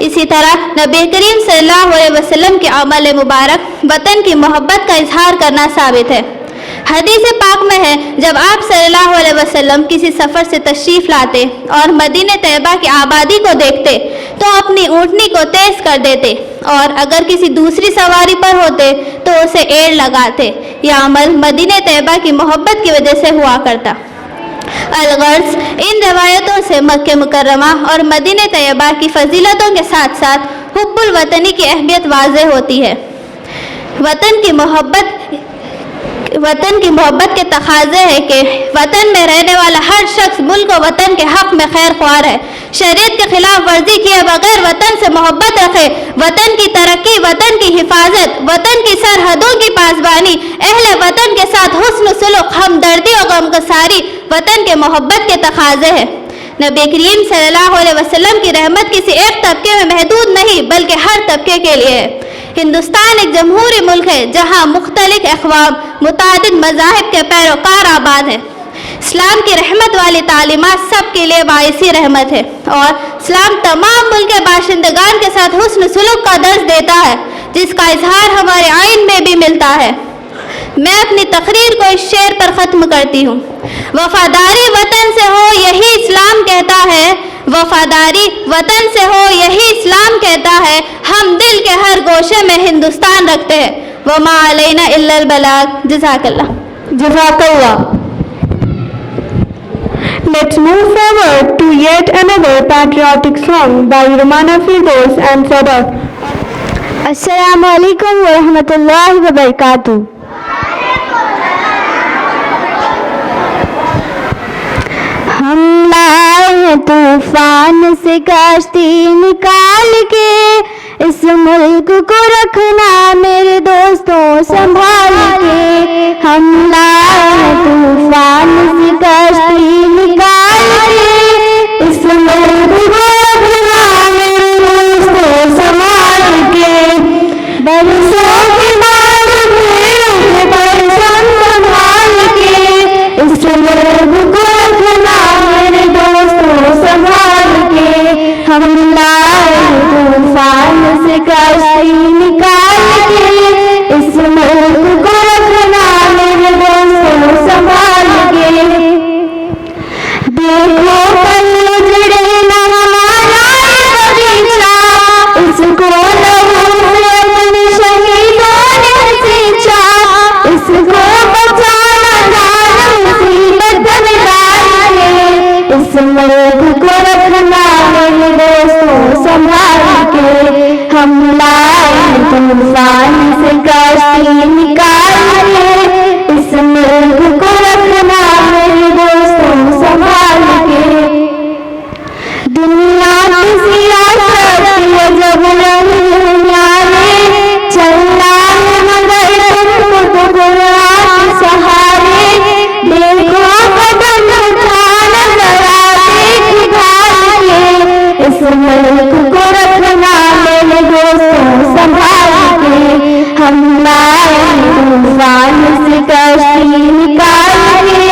اسی طرح نبی کریم صلی اللہ علیہ وسلم کے عمل مبارک وطن کی محبت کا اظہار کرنا ثابت ہے۔ حدیث پاک میں ہے جب آپ صلی اللہ علیہ وسلم کسی سفر سے تشریف لاتے اور مدینہ طیبہ کی آبادی کو دیکھتے تو اپنی اونٹنی کو تیز کر دیتے اور اگر کسی دوسری سواری پر ہوتے تو اسے ایڑ لگاتے۔ یہ عمل مدینہ طیبہ کی محبت کی وجہ سے ہوا کرتا۔ الغرض ان روایتوں سے مکہ مکرمہ اور مدینہ طیبہ کی فضیلتوں کے ساتھ ساتھ حب الوطنی کی اہمیت واضح ہوتی ہے۔ وطن کی محبت کے تقاضے ہے کہ وطن میں رہنے والا ہر شخص ملک و وطن کے حق میں خیر خواہ ہے، شریعت کے خلاف ورزی کیے بغیر وطن سے محبت رکھے، وطن کی ترقی، وطن کی حفاظت، وطن کی سرحدوں کی پاسبانی، اہل وطن کے ساتھ حسن سلوک، ہمدردی اور غمگساری وطن کے محبت کے تقاضے ہیں۔ نبی کریم صلی اللہ علیہ وسلم کی رحمت کسی ایک طبقے میں محدود نہیں بلکہ ہر طبقے کے لیے ہے۔ ہندوستان ایک جمہوری ملک ہے جہاں مختلف اقوام، متعدد مذاہب کے پیروکار آباد ہیں۔ اسلام کی رحمت والی تعلیمات سب کے لیے باعث رحمت ہے اور اسلام تمام ملک کے باشندگان کے ساتھ حسن سلوک کا درس دیتا ہے جس کا اظہار ہمارے آئین میں بھی ملتا ہے۔ میں اپنی تقریر کو اس شعر پر ختم کرتی ہوں۔ وفاداری وطن سے ہو یہی اسلام کہتا ہے، وفاداری وطن سے ہو یہی اسلام کہتا ہے، ہم دل کے ہر گوشے میں ہندوستان رکھتے ہیں۔ وما علینا الا البلاغ۔ جزاک اللہ۔ جزاک اللہ۔ Let's move forward to yet another patriotic song by Rumana Firdaus and Sadaf. السلام علیکم ورحمۃ اللہ وبرکاتہ۔ ہم لائے ہیں طوفان سے کشتی نکال کے، اس ملک کو رکھنا میرے دوستوں سنبھال کے۔ ہم لائے ہیں طوفان سے کشتی نکال کے، اس ملک کو رکھنا میرے دوستوں سنبھال کے۔ برسوں کے بعد پھر برسن سنبھال کے، اس ملک کو رکھنا میرے دوستوں سنبھال کے۔ ہم لائے طوفان سے کشتی نکال کے، اس ملک کو رکھنا میرے دوستوں سنبھال کے۔ دیکھو کل اجڑے نہ ہمارا بغیچہ، اس کو لہو سے اپنے شہیدوں نے سینچا، اس کو بچانا جان مصیبت میں ڈال کے، اس ملک کو رکھنا میرے دوستوں سنبھال کے۔ ہم لائے طوفان سے کشتی نکال کے، اس ملک کو رکھنا میرے دوستوں سنبھال کے۔ دنیا کی سیاست یہ جب دنیا میں چلنا ہے مگر تم کو قرآن کے سہارے، دیکھو قدم اٹھانا ذرا دیکھ بھال کے، اس ملک کو رکھنا میرے دوستوں سنبھال کے۔ ہم لائے طوفان سے کشتی نکال کے،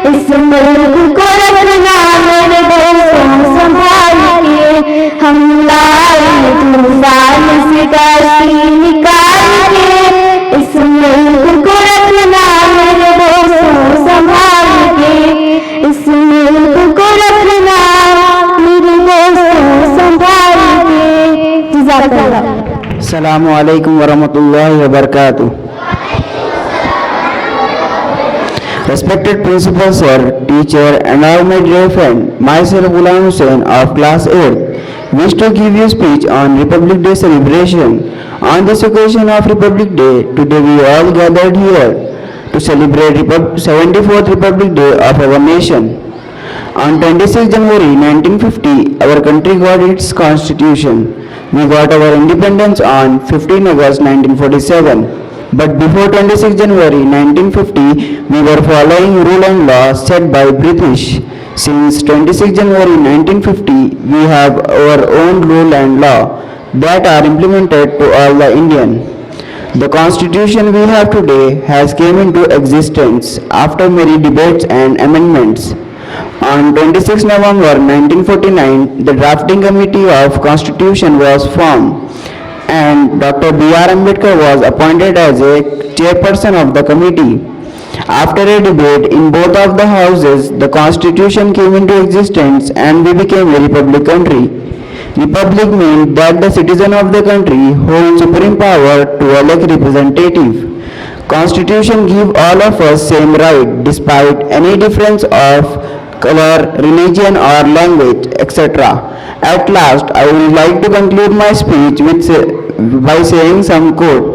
اس ملک کو رکھنا میرے دوستوں سنبھال کے۔ ہم لائے طوفان سے کشتی نکال کے، اس ملک کو رکھنا میرے دوستوں سنبھال کے، اس ملک کو رکھنا میرے دوستوں سنبھال کے۔ جزاک اللہ۔ السلام علیکم ورحمۃ اللہ وبرکاتہ۔ Respected Principal Sir, Teacher and all my dear friend, myself Ghulam Hussain of Class 8, wish to give you speech on Republic Day celebration. On this occasion of Republic Day, today we all gathered here to celebrate 74th Republic Day of our nation. On 26 January 1950, our country got its constitution. We got our independence on 15 August 1947. But before 26 January 1950, we were following rule and law set by British. Since 26 January 1950, we have our own rule and law that are implemented to all the Indian. The constitution we have today has came into existence after many debates and amendments. On 26 November 1949, the drafting committee of Constitution was formed and Dr. B.R. Ambedkar was appointed as a chairperson of the committee. After a debate in both of the houses, the Constitution came into existence and we became a republic country. Republic means that the citizen of the country holds supreme power to elect representative. Constitution give all of us same right despite any difference of color, religion or language, etc. At last, I would like to conclude my speech by saying some quote.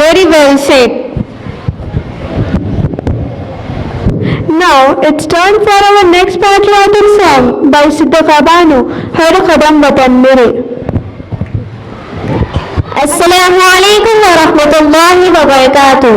Very well said. Now it's time for our next patriotic song by Siddiqa Banu, Har Qadam Watan Mere. Assalamu alaikum wa rahmatullahi wa barakatuh.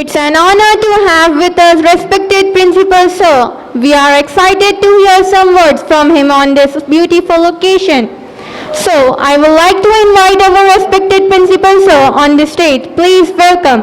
It's an honor to have with us respected Principal Sir. We are excited to hear some words from him on this beautiful occasion. So, I would like to invite our respected Principal Sir on the stage. Please welcome.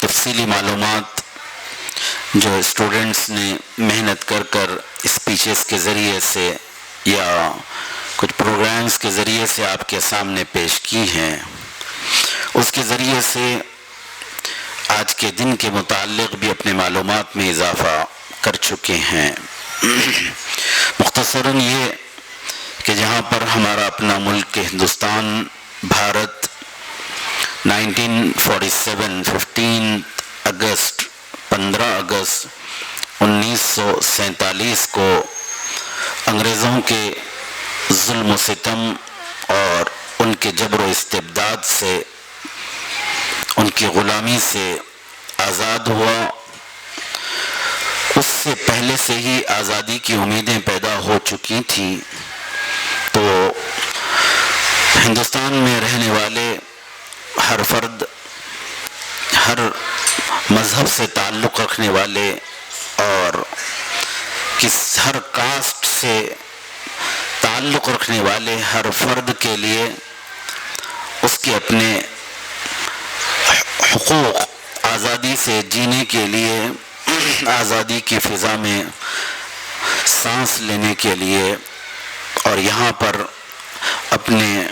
تفصیلی معلومات جو students نے محنت کر کر speeches کے ذریعے سے یا کچھ پروگرامز کے ذریعے سے آپ کے سامنے پیش کی ہیں، اس کے ذریعے سے آج کے دن کے متعلق بھی اپنے معلومات میں اضافہ کر چکے ہیں۔ مختصراً یہ کہ جہاں پر ہمارا اپنا ملک ہندوستان بھارت 1947 15 اگست 1947 کو انگریزوں کے ظلم و ستم اور ان کے جبر و استبداد سے، ان کی غلامی سے آزاد ہوا، اس سے پہلے سے ہی آزادی کی امیدیں پیدا ہو چکی تھیں، تو ہندوستان میں رہنے والے ہر فرد، ہر مذہب سے تعلق رکھنے والے اور ہر کاسٹ سے تعلق رکھنے والے ہر فرد کے لیے اس کے اپنے حقوق، آزادی سے جینے کے لیے، آزادی کی فضا میں سانس لینے کے لیے اور یہاں پر اپنے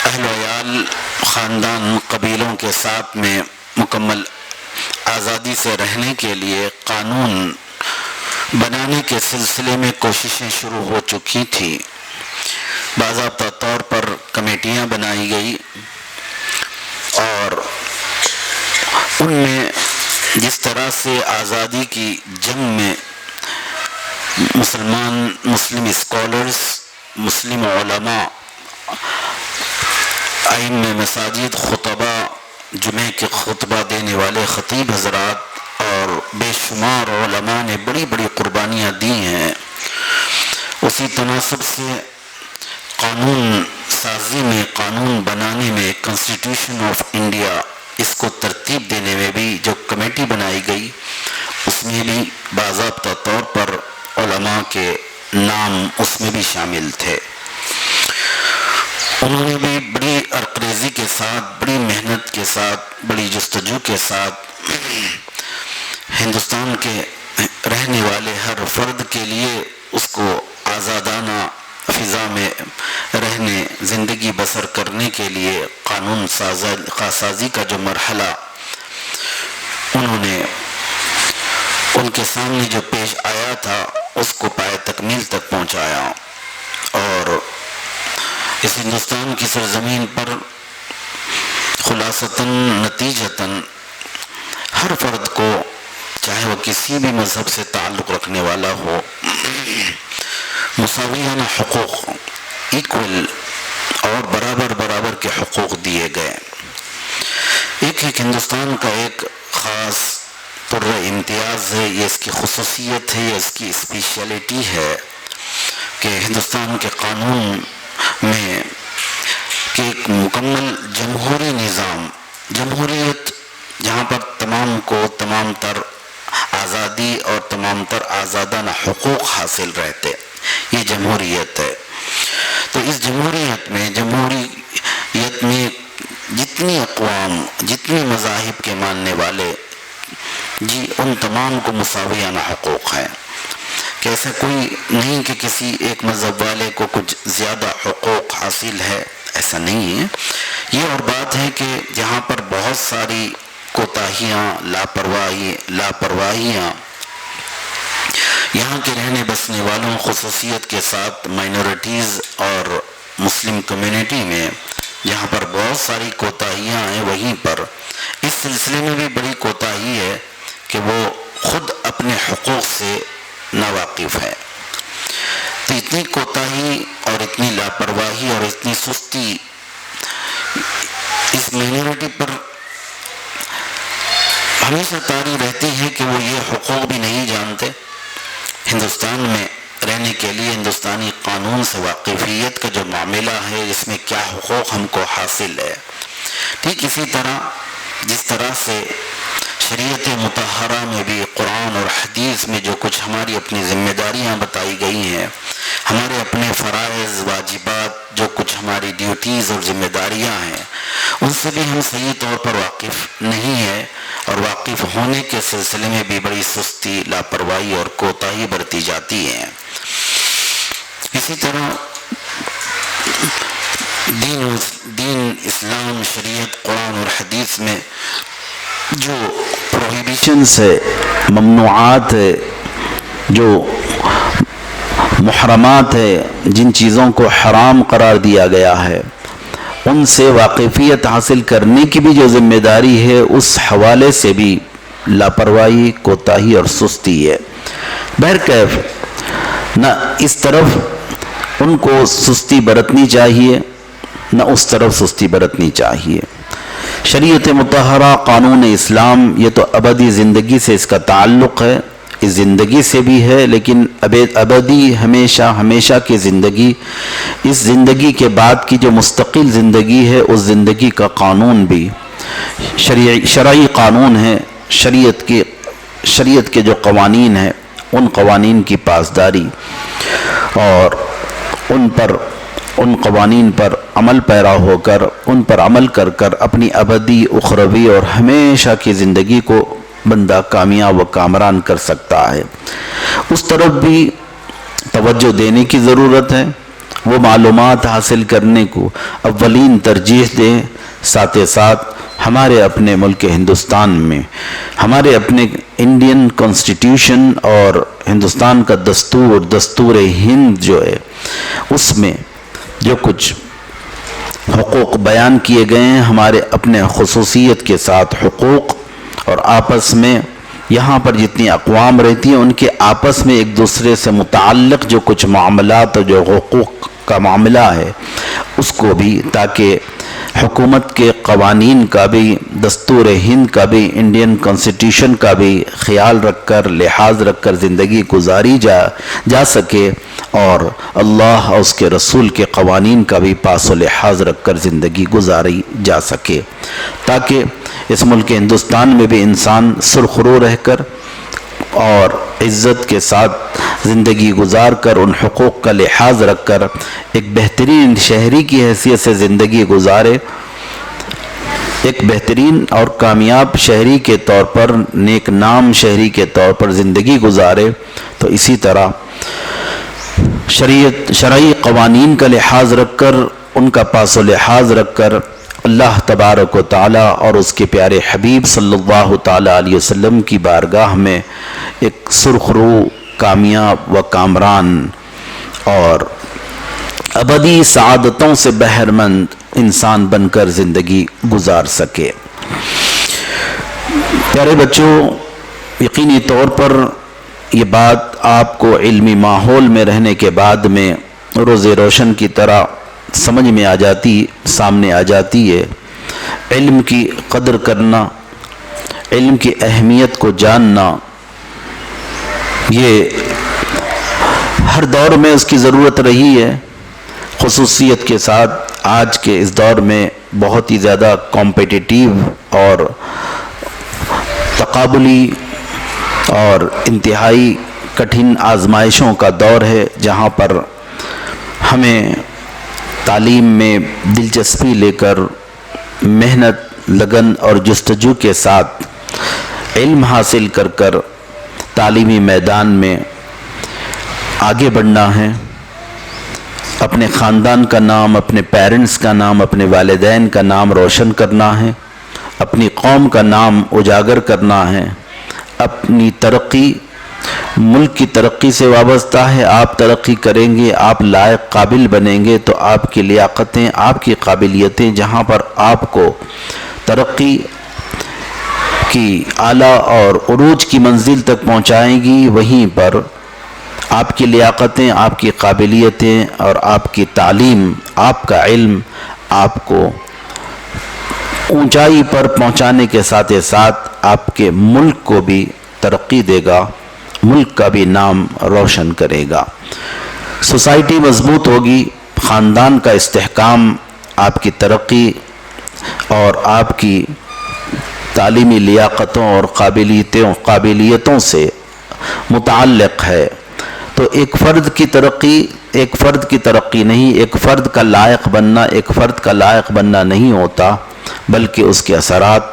اہل و عیال، خاندان، قبیلوں کے ساتھ میں مکمل آزادی سے رہنے کے لیے قانون بنانے کے سلسلے میں کوششیں شروع ہو چکی تھی۔ باضابطہ طور پر کمیٹیاں بنائی گئی اور ان میں جس طرح سے آزادی کی جنگ میں مسلم اسکالرز، مسلم علماء، ائمہ مساجد، خطبہ، جمعے کے خطبہ دینے والے خطیب حضرات اور بے شمار علماء نے بڑی بڑی قربانیاں دی ہیں، اسی تناسب سے قانون سازی میں، قانون بنانے میں، کانسٹیٹیوشن آف انڈیا اس کو ترتیب دینے میں بھی جو کمیٹی بنائی گئی، اس میں بھی باضابطہ طور پر علماء کے نام اس میں بھی شامل تھے۔ انہوں نے بھی بڑی عرقریزی کے ساتھ، بڑی محنت کے ساتھ، بڑی جستجو کے ساتھ ہندوستان کے رہنے والے ہر فرد کے لیے اس کو آزادانہ فضا میں رہنے، زندگی بسر کرنے کے لیے قانون سازی کا جو مرحلہ انہوں نے ان کے سامنے جو پیش آیا تھا اس کو پائے تکمیل تک پہنچایا، اور اس ہندوستان کی سرزمین پر خلاصتاً، نتیجتاً ہر فرد کو، چاہے وہ کسی بھی مذہب سے تعلق رکھنے والا ہو، مساویانہ حقوق، ایکول اور برابر کے حقوق دیے گئے۔ ایک ہندوستان کا ایک خاص پر امتیاز ہے، یہ اس کی خصوصیت ہے، یہ اس کی اسپیشلٹی ہے کہ ہندوستان کے قانون میں کہ ایک مکمل جمہوری نظام، جمہوریت جہاں پر تمام کو تمام تر آزادی اور تمام تر آزادانہ حقوق حاصل رہتے، یہ جمہوریت ہے۔ تو اس جمہوریت میں جتنی اقوام، جتنی مذاہب کے ماننے والے، جی ان تمام کو مساویانہ حقوق ہیں، کہ ایسا کوئی نہیں کہ کسی ایک مذہب والے کو کچھ زیادہ حقوق حاصل ہے، ایسا نہیں ہے۔ یہ اور بات ہے کہ جہاں پر بہت ساری کوتاہیاں، لاپرواہیاں یہاں کے رہنے بسنے والوں، خصوصیت کے ساتھ مائنورٹیز اور مسلم کمیونٹی میں جہاں پر بہت ساری کوتاہیاں ہیں، وہیں پر اس سلسلے میں بھی بڑی کوتاہی ہے کہ وہ خود اپنے حقوق سے ناواقف ہے۔ تو اتنی کوتاہی اور اتنی لاپرواہی اور اتنی سستی اس مائنورٹی پر ہمیشہ طاری رہتی ہے کہ وہ یہ حقوق بھی نہیں جانتے۔ ہندوستان میں رہنے کے لیے ہندوستانی قانون سے واقفیت کا جو معاملہ ہے، اس میں کیا حقوق ہم کو حاصل ہے، ٹھیک اسی طرح جس طرح سے شریعت مطہرہ میں بھی، قرآن اور حدیث میں جو کچھ ہماری اپنی ذمہ داریاں بتائی گئی ہیں، ہمارے اپنے فرائض، واجبات، جو کچھ ہماری ڈیوٹیز اور ذمہ داریاں ہیں ان سے بھی ہم صحیح طور پر واقف نہیں ہیں، اور واقف ہونے کے سلسلے میں بھی بڑی سستی، لاپرواہی اور کوتاہی برتی جاتی ہے۔ اسی طرح دین اسلام، شریعت، قرآن اور حدیث میں جو پروہیبیشنز ہے، ممنوعات ہے، جو محرمات ہے، جن چیزوں کو حرام قرار دیا گیا ہے، ان سے واقفیت حاصل کرنے کی بھی جو ذمہ داری ہے، اس حوالے سے بھی لاپرواہی، کوتاہی اور سستی ہے۔ بہرکیف نہ اس طرف ان کو سستی برتنی چاہیے، نہ اس طرف سستی برتنی چاہیے۔ شریعت مطہرہ، قانون اسلام، یہ تو ابدی زندگی سے اس کا تعلق ہے، اس زندگی سے بھی ہے، لیکن ابدی ہمیشہ کی زندگی، اس زندگی کے بعد کی جو مستقل زندگی ہے، اس زندگی کا قانون بھی شرعی قانون ہے۔ شریعت کے جو قوانین ہیں، ان قوانین کی پاسداری اور ان قوانین پر عمل پیرا ہو کر، ان پر عمل کر کر اپنی ابدی، اخروی اور ہمیشہ کی زندگی کو بندہ کامیاب و کامران کر سکتا ہے۔ اس طرف بھی توجہ دینے کی ضرورت ہے، وہ معلومات حاصل کرنے کو اولین ترجیح دیں۔ ساتھ ساتھ ہمارے اپنے ملک ہندوستان میں، ہمارے اپنے انڈین کانسٹیٹیوشن اور ہندوستان کا دستور ہند جو ہے، اس میں جو کچھ حقوق بیان کیے گئے ہیں، ہمارے اپنے خصوصیت کے ساتھ حقوق، اور آپس میں یہاں پر جتنی اقوام رہتی ہیں ان کے آپس میں ایک دوسرے سے متعلق جو کچھ معاملات اور جو حقوق کا معاملہ ہے، اس کو بھی، تاکہ حکومت کے قوانین کا بھی، دستور ہند کا بھی، انڈین کانسٹیٹیوشن کا بھی خیال رکھ کر، لحاظ رکھ کر زندگی گزاری جا سکے، اور اللہ اور اس کے رسول کے قوانین کا بھی پاس و لحاظ رکھ کر زندگی گزاری جا سکے، تاکہ اس ملک ہندوستان میں بھی انسان سرخرو رہ کر اور عزت کے ساتھ زندگی گزار کر، ان حقوق کا لحاظ رکھ کر ایک بہترین شہری کی حیثیت سے زندگی گزارے، ایک بہترین اور کامیاب شہری کے طور پر، نیک نام شہری کے طور پر زندگی گزارے۔ تو اسی طرح شرعی قوانین کا لحاظ رکھ کر، ان کا پاس و لحاظ رکھ کر، اللہ تبارک و تعالیٰ اور اس کے پیارے حبیب صلی اللہ تعالیٰ علیہ وسلم کی بارگاہ میں ایک سرخرو، کامیاب و کامران اور ابدی سعادتوں سے بہرمند انسان بن کر زندگی گزار سکے۔ پیارے بچوں، یقینی طور پر یہ بات آپ کو علمی ماحول میں رہنے کے بعد میں روز روشن کی طرح سمجھ میں آ جاتی، سامنے آ جاتی ہے۔ علم کی قدر کرنا، علم کی اہمیت کو جاننا، یہ ہر دور میں اس کی ضرورت رہی ہے، خصوصیت کے ساتھ آج کے اس دور میں بہت ہی زیادہ کمپیٹیٹیو اور تقابلی اور انتہائی کٹھن آزمائشوں کا دور ہے، جہاں پر ہمیں تعلیم میں دلچسپی لے کر محنت، لگن اور جستجو کے ساتھ علم حاصل کر کر تعلیمی میدان میں آگے بڑھنا ہے، اپنے خاندان کا نام، اپنے پیرنٹس کا نام، اپنے والدین کا نام روشن کرنا ہے، اپنی قوم کا نام اجاگر کرنا ہے۔ اپنی ترقی ملک کی ترقی سے وابستہ ہے۔ آپ ترقی کریں گے، آپ لائق قابل بنیں گے تو آپ کی لیاقتیں، آپ کی قابلیتیں جہاں پر آپ کو ترقی کی اعلیٰ اور عروج کی منزل تک پہنچائیں گی، وہیں پر آپ کی لیاقتیں، آپ کی قابلیتیں اور آپ کی تعلیم، آپ کا علم آپ کو اونچائی پر پہنچانے کے ساتھ ساتھ آپ کے ملک کو بھی ترقی دے گا، ملک کا بھی نام روشن کرے گا۔ سوسائٹی مضبوط ہوگی، خاندان کا استحکام آپ کی ترقی اور آپ کی تعلیمی لیاقتوں اور قابلیتوں سے متعلق ہے۔ تو ایک فرد کی ترقی نہیں، ایک فرد کا لائق بننا نہیں ہوتا، بلکہ اس کے اثرات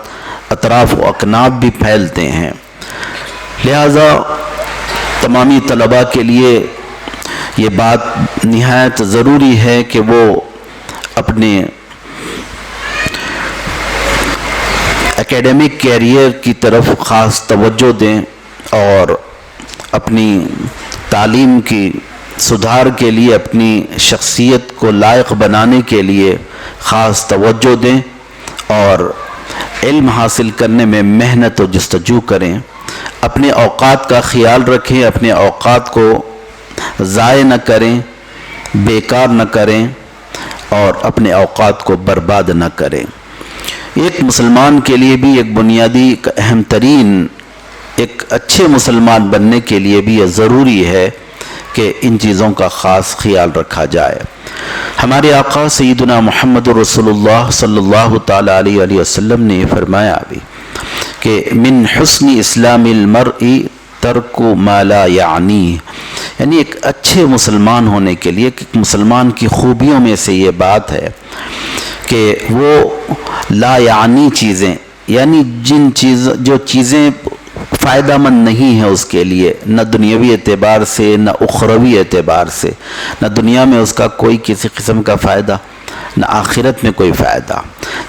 اطراف و اکناف بھی پھیلتے ہیں۔ لہذا تمامی طلباء کے لیے یہ بات نہایت ضروری ہے کہ وہ اپنے اکیڈمک کیریئر کی طرف خاص توجہ دیں اور اپنی تعلیم کی سدھار کے لیے، اپنی شخصیت کو لائق بنانے کے لیے خاص توجہ دیں اور علم حاصل کرنے میں محنت و جستجو کریں، اپنے اوقات کا خیال رکھیں، اپنے اوقات کو ضائع نہ کریں، بیکار نہ کریں اور اپنے اوقات کو برباد نہ کریں۔ ایک مسلمان کے لیے بھی ایک بنیادی اہم ترین، ایک اچھے مسلمان بننے کے لیے بھی یہ ضروری ہے کہ ان چیزوں کا خاص خیال رکھا جائے۔ ہمارے آقا سیدنا محمد رسول اللہ صلی اللہ تعالیٰ علیہ وسلم نے فرمایا بھی کہ من حسن اسلام المرء ترک ما لا یعنی، یعنی ایک اچھے مسلمان ہونے کے لیے، ایک مسلمان کی خوبیوں میں سے یہ بات ہے کہ وہ لا یعنی چیزیں، یعنی جو چیزیں فائدہ مند نہیں ہے اس کے لیے، نہ دنیاوی اعتبار سے نہ اخروی اعتبار سے، نہ دنیا میں اس کا کوئی کسی قسم کا فائدہ، نہ آخرت میں کوئی فائدہ۔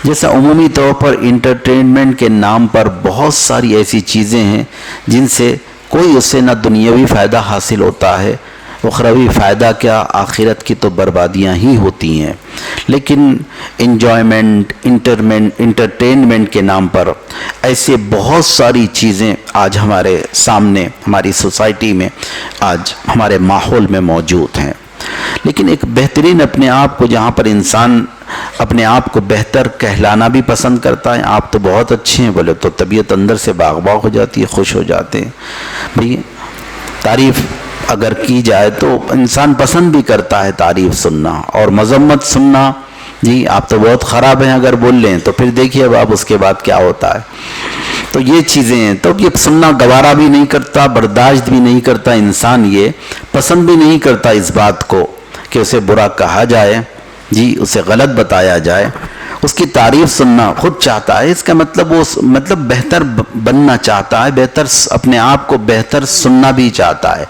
جیسا عمومی طور پر انٹرٹینمنٹ کے نام پر بہت ساری ایسی چیزیں ہیں جن سے کوئی اس سے نہ دنیاوی فائدہ حاصل ہوتا ہے، اخروی فائدہ کیا، آخرت کی تو بربادیاں ہی ہوتی ہیں۔ لیکن انجوائمنٹ، انٹرٹینمنٹ کے نام پر ایسے بہت ساری چیزیں آج ہمارے سامنے، ہماری سوسائٹی میں، آج ہمارے ماحول میں موجود ہیں۔ لیکن ایک بہترین اپنے آپ کو، جہاں پر انسان اپنے آپ کو بہتر کہلانا بھی پسند کرتا ہے، آپ تو بہت اچھے ہیں بولے تو طبیعت اندر سے باغ باغ ہو جاتی ہے، خوش ہو جاتے ہیں۔ بھئی تعریف اگر کی جائے تو انسان پسند بھی کرتا ہے تعریف سننا، اور مذمت سننا، جی آپ تو بہت خراب ہیں اگر بول لیں تو پھر دیکھیے اب آپ اس کے بعد کیا ہوتا ہے۔ تو یہ چیزیں ہیں، تو یہ سننا گوارا بھی نہیں کرتا، برداشت بھی نہیں کرتا انسان، یہ پسند بھی نہیں کرتا اس بات کو کہ اسے برا کہا جائے، جی اسے غلط بتایا جائے۔ اس کی تعریف سننا خود چاہتا ہے، اس کا مطلب وہ بہتر بننا چاہتا ہے، بہتر اپنے آپ کو بہتر سننا بھی چاہتا ہے،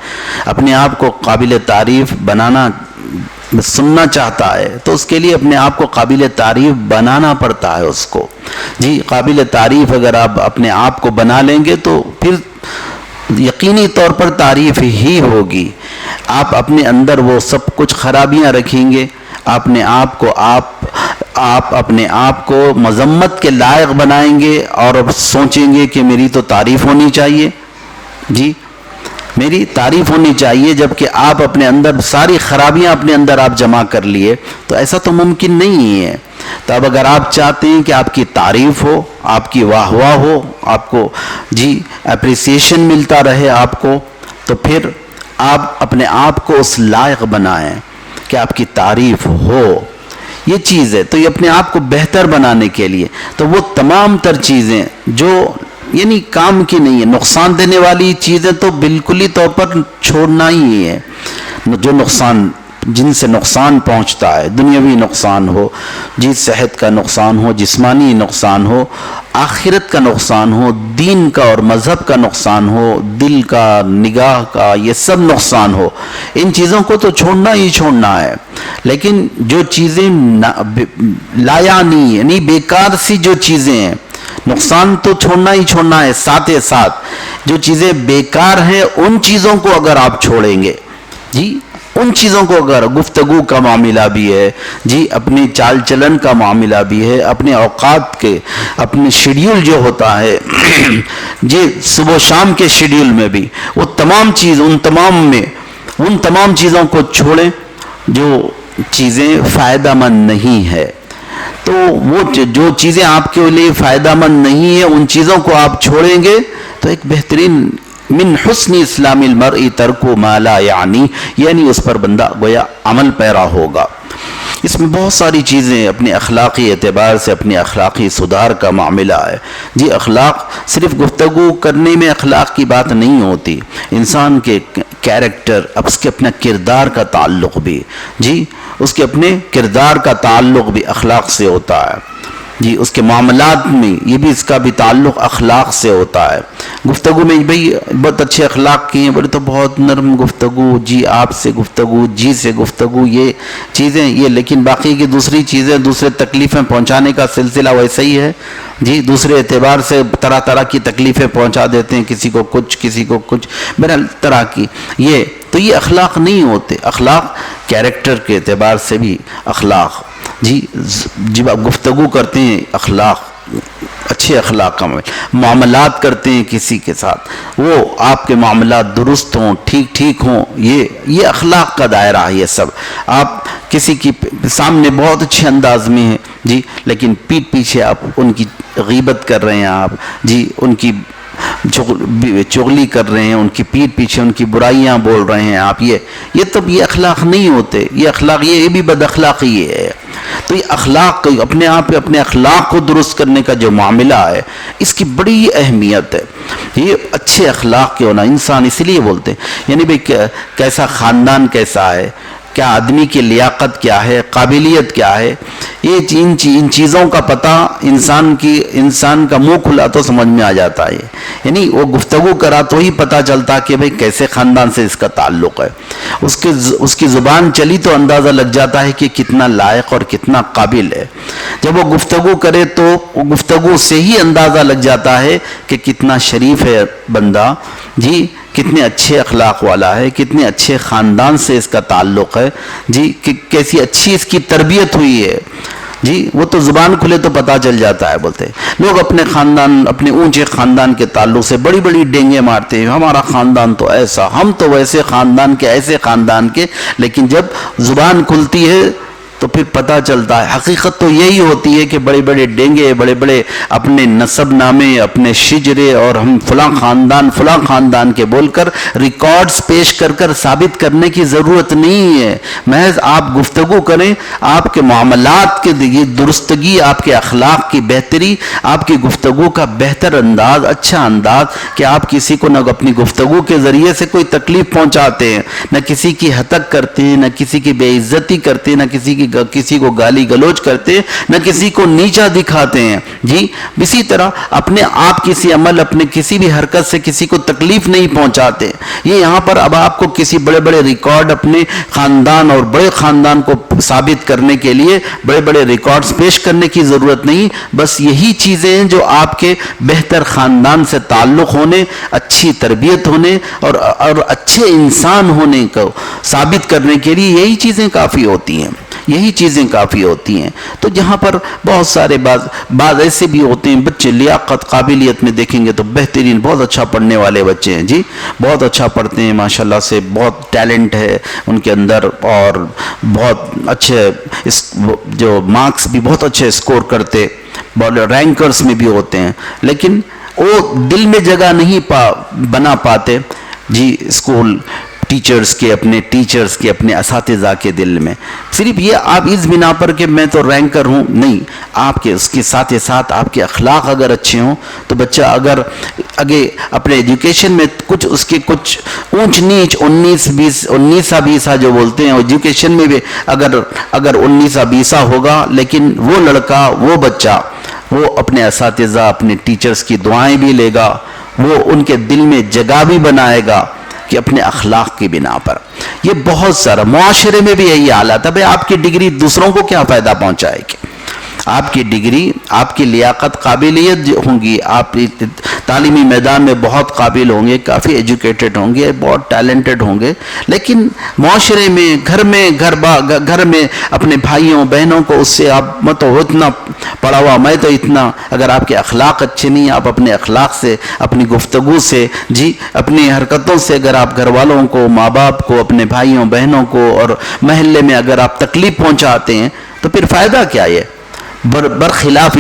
اپنے آپ کو قابل تعریف بنانا سننا چاہتا ہے، تو اس کے لیے اپنے آپ کو قابل تعریف بنانا پڑتا ہے اس کو۔ جی قابل تعریف اگر آپ اپنے آپ کو بنا لیں گے تو پھر یقینی طور پر تعریف ہی ہوگی۔ آپ اپنے اندر وہ سب کچھ خرابیاں رکھیں گے، اپنے آپ کو آپ اپنے آپ کو مذمت کے لائق بنائیں گے اور سوچیں گے کہ میری تو تعریف ہونی چاہیے، جی میری تعریف ہونی چاہیے، جبکہ آپ اپنے اندر ساری خرابیاں اپنے اندر آپ جمع کر لیے، تو ایسا تو ممکن نہیں ہے۔ تو اب اگر آپ چاہتے ہیں کہ آپ کی تعریف ہو، آپ کی واہ واہ ہو، آپ کو جی اپریسیشن ملتا رہے آپ کو، تو پھر آپ اپنے آپ کو اس لائق بنائیں کہ آپ کی تعریف ہو۔ یہ چیز ہے، تو یہ اپنے آپ کو بہتر بنانے کے لیے تو وہ تمام تر چیزیں جو یعنی کام کی نہیں ہے، نقصان دینے والی چیزیں تو بالکل ہی طور پر چھوڑنا ہی ہے۔ جو نقصان، جن سے نقصان پہنچتا ہے، دنیاوی نقصان ہو، جی صحت کا نقصان ہو، جسمانی نقصان ہو، آخرت کا نقصان ہو، دین کا اور مذہب کا نقصان ہو، دل کا، نگاہ کا، یہ سب نقصان ہو، ان چیزوں کو تو چھوڑنا ہی چھوڑنا ہے۔ لیکن جو چیزیں لا یعنی بیکار سی جو چیزیں ہیں، نقصان تو چھوڑنا ہی چھوڑنا ہے، ساتھ ساتھ جو چیزیں بیکار ہیں ان چیزوں کو اگر آپ چھوڑیں گے، جی ان چیزوں کو، اگر گفتگو کا معاملہ بھی ہے، جی اپنی چال چلن کا معاملہ بھی ہے، اپنے اوقات کے، اپنے شیڈیول جو ہوتا ہے جی صبح و شام کے شیڈیول میں بھی، وہ تمام چیز ان تمام چیزوں کو چھوڑیں جو چیزیں فائدہ مند نہیں ہے۔ تو وہ جو چیزیں آپ کے لیے فائدہ مند نہیں ہیں ان چیزوں کو آپ چھوڑیں گے تو ایک بہترین من حسن اسلام المرء ترک ما لا یعنی اس پر بندہ گویا عمل پیرا ہوگا۔ اس میں بہت ساری چیزیں اپنے اخلاقی اعتبار سے، اپنے اخلاقی سدھار کا معاملہ ہے۔ جی اخلاق صرف گفتگو کرنے میں اخلاق کی بات نہیں ہوتی، انسان کے کیریکٹر، اب اس کے اپنا کردار کا تعلق بھی، جی اس کے اپنے کردار کا تعلق بھی اخلاق سے ہوتا ہے، جی اس کے معاملات میں یہ بھی اس کا بھی تعلق اخلاق سے ہوتا ہے. گفتگو میں بھئی بہت اچھے اخلاق کی ہیں، بولے تو بہت نرم گفتگو، جی آپ سے گفتگو، جی سے گفتگو، یہ چیزیں یہ، لیکن باقی کی دوسری چیزیں، دوسرے تکلیفیں پہنچانے کا سلسلہ ویسا ہی ہے، جی دوسرے اعتبار سے طرح طرح کی تکلیفیں پہنچا دیتے ہیں، کسی کو کچھ کسی کو کچھ، بہرحال طرح کی یہ تو یہ اخلاق نہیں ہوتے. اخلاق کیریکٹر کے اعتبار سے بھی اخلاق، جی جب آپ گفتگو کرتے ہیں اخلاق، اچھے اخلاق کا معاملات کرتے ہیں کسی کے ساتھ، وہ آپ کے معاملات درست ہوں، ٹھیک ٹھیک ہوں، یہ اخلاق کا دائرہ ہے. یہ سب آپ کسی کی سامنے بہت اچھے انداز میں ہیں، جی لیکن پیٹھ پیچھے آپ ان کی غیبت کر رہے ہیں، آپ جی ان کی چغلی کر رہے ہیں، ان کی پیٹھ پیچھے ان کی برائیاں بول رہے ہیں آپ، یہ تب یہ اخلاق نہیں ہوتے. یہ اخلاق یہ بھی بد اخلاقی ہے. تو یہ اخلاق اپنے آپ پہ اپنے اخلاق کو درست کرنے کا جو معاملہ ہے، اس کی بڑی اہمیت ہے. یہ اچھے اخلاق کے ہونا، انسان اسی لیے بولتے ہیں یعنی بھئی کیسا خاندان کیسا ہے، کیا آدمی کی لیاقت کیا ہے، قابلیت کیا ہے، یہ ان چیزوں کا پتہ انسان کا منہ کھلا تو سمجھ میں آ جاتا ہے. یعنی وہ گفتگو کرا تو ہی پتہ چلتا کہ بھئی کیسے خاندان سے اس کا تعلق ہے. اس کی زبان چلی تو اندازہ لگ جاتا ہے کہ کتنا لائق اور کتنا قابل ہے. جب وہ گفتگو کرے تو گفتگو سے ہی اندازہ لگ جاتا ہے کہ کتنا شریف ہے بندہ، جی کتنے اچھے اخلاق والا ہے، کتنے اچھے خاندان سے اس کا تعلق ہے، جی کیسی اچھی اس کی تربیت ہوئی ہے. جی وہ تو زبان کھلے تو پتہ چل جاتا ہے. بولتے لوگ اپنے خاندان، اپنے اونچے خاندان کے تعلق سے بڑی بڑی ڈینگیں مارتے ہیں، ہمارا خاندان تو ایسا، ہم تو ویسے خاندان کے، ایسے خاندان کے، لیکن جب زبان کھلتی ہے تو پھر پتہ چلتا ہے حقیقت تو یہی ہوتی ہے کہ بڑے بڑے ڈینگے، بڑے بڑے اپنے نسب نامے، اپنے شجرے اور ہم فلاں خاندان کے بول کر ریکارڈز پیش کر کر ثابت کرنے کی ضرورت نہیں ہے. محض آپ گفتگو کریں، آپ کے معاملات کی درستگی، آپ کے اخلاق کی بہتری، آپ کی گفتگو کا بہتر انداز، اچھا انداز کہ آپ کسی کو نہ اپنی گفتگو کے ذریعے سے کوئی تکلیف پہنچاتے ہیں، نہ کسی کی ہتک کرتے ہیں، نہ کسی کی بے عزتی کرتے ہیں، نہ کسی کو گالی گلوچ کرتے ہیں، نہ کسی کو نیچا دکھاتے ہیں. جی اسی طرح اپنے آپ کسی عمل، اپنے کسی بھی حرکت سے کسی کو تکلیف نہیں پہنچاتے. یہ یہاں پر اب آپ کو کسی بڑے بڑے ریکارڈ اپنے خاندان اور بڑے خاندان کو ثابت کرنے کے لیے بڑے بڑے ریکارڈز پیش کرنے کی ضرورت نہیں. بس یہی چیزیں ہیں جو آپ کے بہتر خاندان سے تعلق ہونے، اچھی تربیت ہونے اور اچھے انسان ہونے کو ثابت کرنے کے لیے یہی چیزیں کافی ہوتی ہیں. یہی چیزیں کافی ہوتی ہیں. تو جہاں پر بہت سارے بعض ایسے بھی ہوتے ہیں بچے لیاقت قابلیت میں دیکھیں گے تو بہترین، بہت اچھا پڑھنے والے بچے ہیں، جی بہت اچھا پڑھتے ہیں ماشاءاللہ سے، بہت ٹیلنٹ ہے ان کے اندر اور بہت اچھے جو مارکس بھی بہت اچھے اسکور کرتے، رینکرز میں بھی ہوتے ہیں، لیکن وہ دل میں جگہ نہیں بنا پاتے، جی اسکول ٹیچرز کے، اپنے اساتذہ کے دل میں. صرف یہ آپ اس بنا پر کہ میں تو رینکر ہوں نہیں، آپ کے اس کے ساتھ ساتھ آپ کے اخلاق اگر اچھے ہوں تو بچہ اگر آگے اپنے ایجوکیشن میں کچھ اس کے کچھ اونچ نیچ 19-20 جو بولتے ہیں، ایجوکیشن میں بھی اگر 19-20 ہوگا، لیکن وہ لڑکا، وہ بچہ، وہ اپنے اساتذہ، اپنے ٹیچرز کی دعائیں بھی لے گا، وہ ان کے دل میں جگہ بھی بنائے گا کہ اپنے اخلاق کی بنا پر. یہ بہت سارا معاشرے میں بھی یہی حالت ہے. بھئی آپ کی ڈگری دوسروں کو کیا فائدہ پہنچائے گی؟ آپ کی ڈگری، آپ کی لیاقت، قابلیت ہوں گی، آپ تعلیمی میدان میں بہت قابل ہوں گے، کافی ایجوکیٹڈ ہوں گے، بہت ٹیلنٹڈ ہوں گے، لیکن معاشرے میں، گھر میں اپنے بھائیوں بہنوں کو اس سے آپ میں تو اتنا پڑھا ہوا، میں تو اتنا، اگر آپ کے اخلاق اچھے نہیں، آپ اپنے اخلاق سے، اپنی گفتگو سے، جی اپنی حرکتوں سے اگر آپ گھر والوں کو، ماں باپ کو، اپنے بھائیوں بہنوں کو اور محلے میں اگر آپ تکلیف پہنچاتے ہیں تو پھر فائدہ کیا ہے؟ برخلاف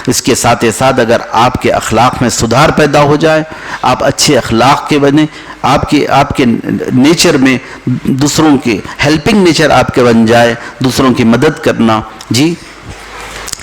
اس کے ساتھ اگر آپ کے اخلاق میں سدھار پیدا ہو جائے، آپ اچھے اخلاق کے بنے، آپ کے نیچر میں دوسروں کی ہیلپنگ نیچر آپ کے بن جائے، دوسروں کی مدد کرنا، جی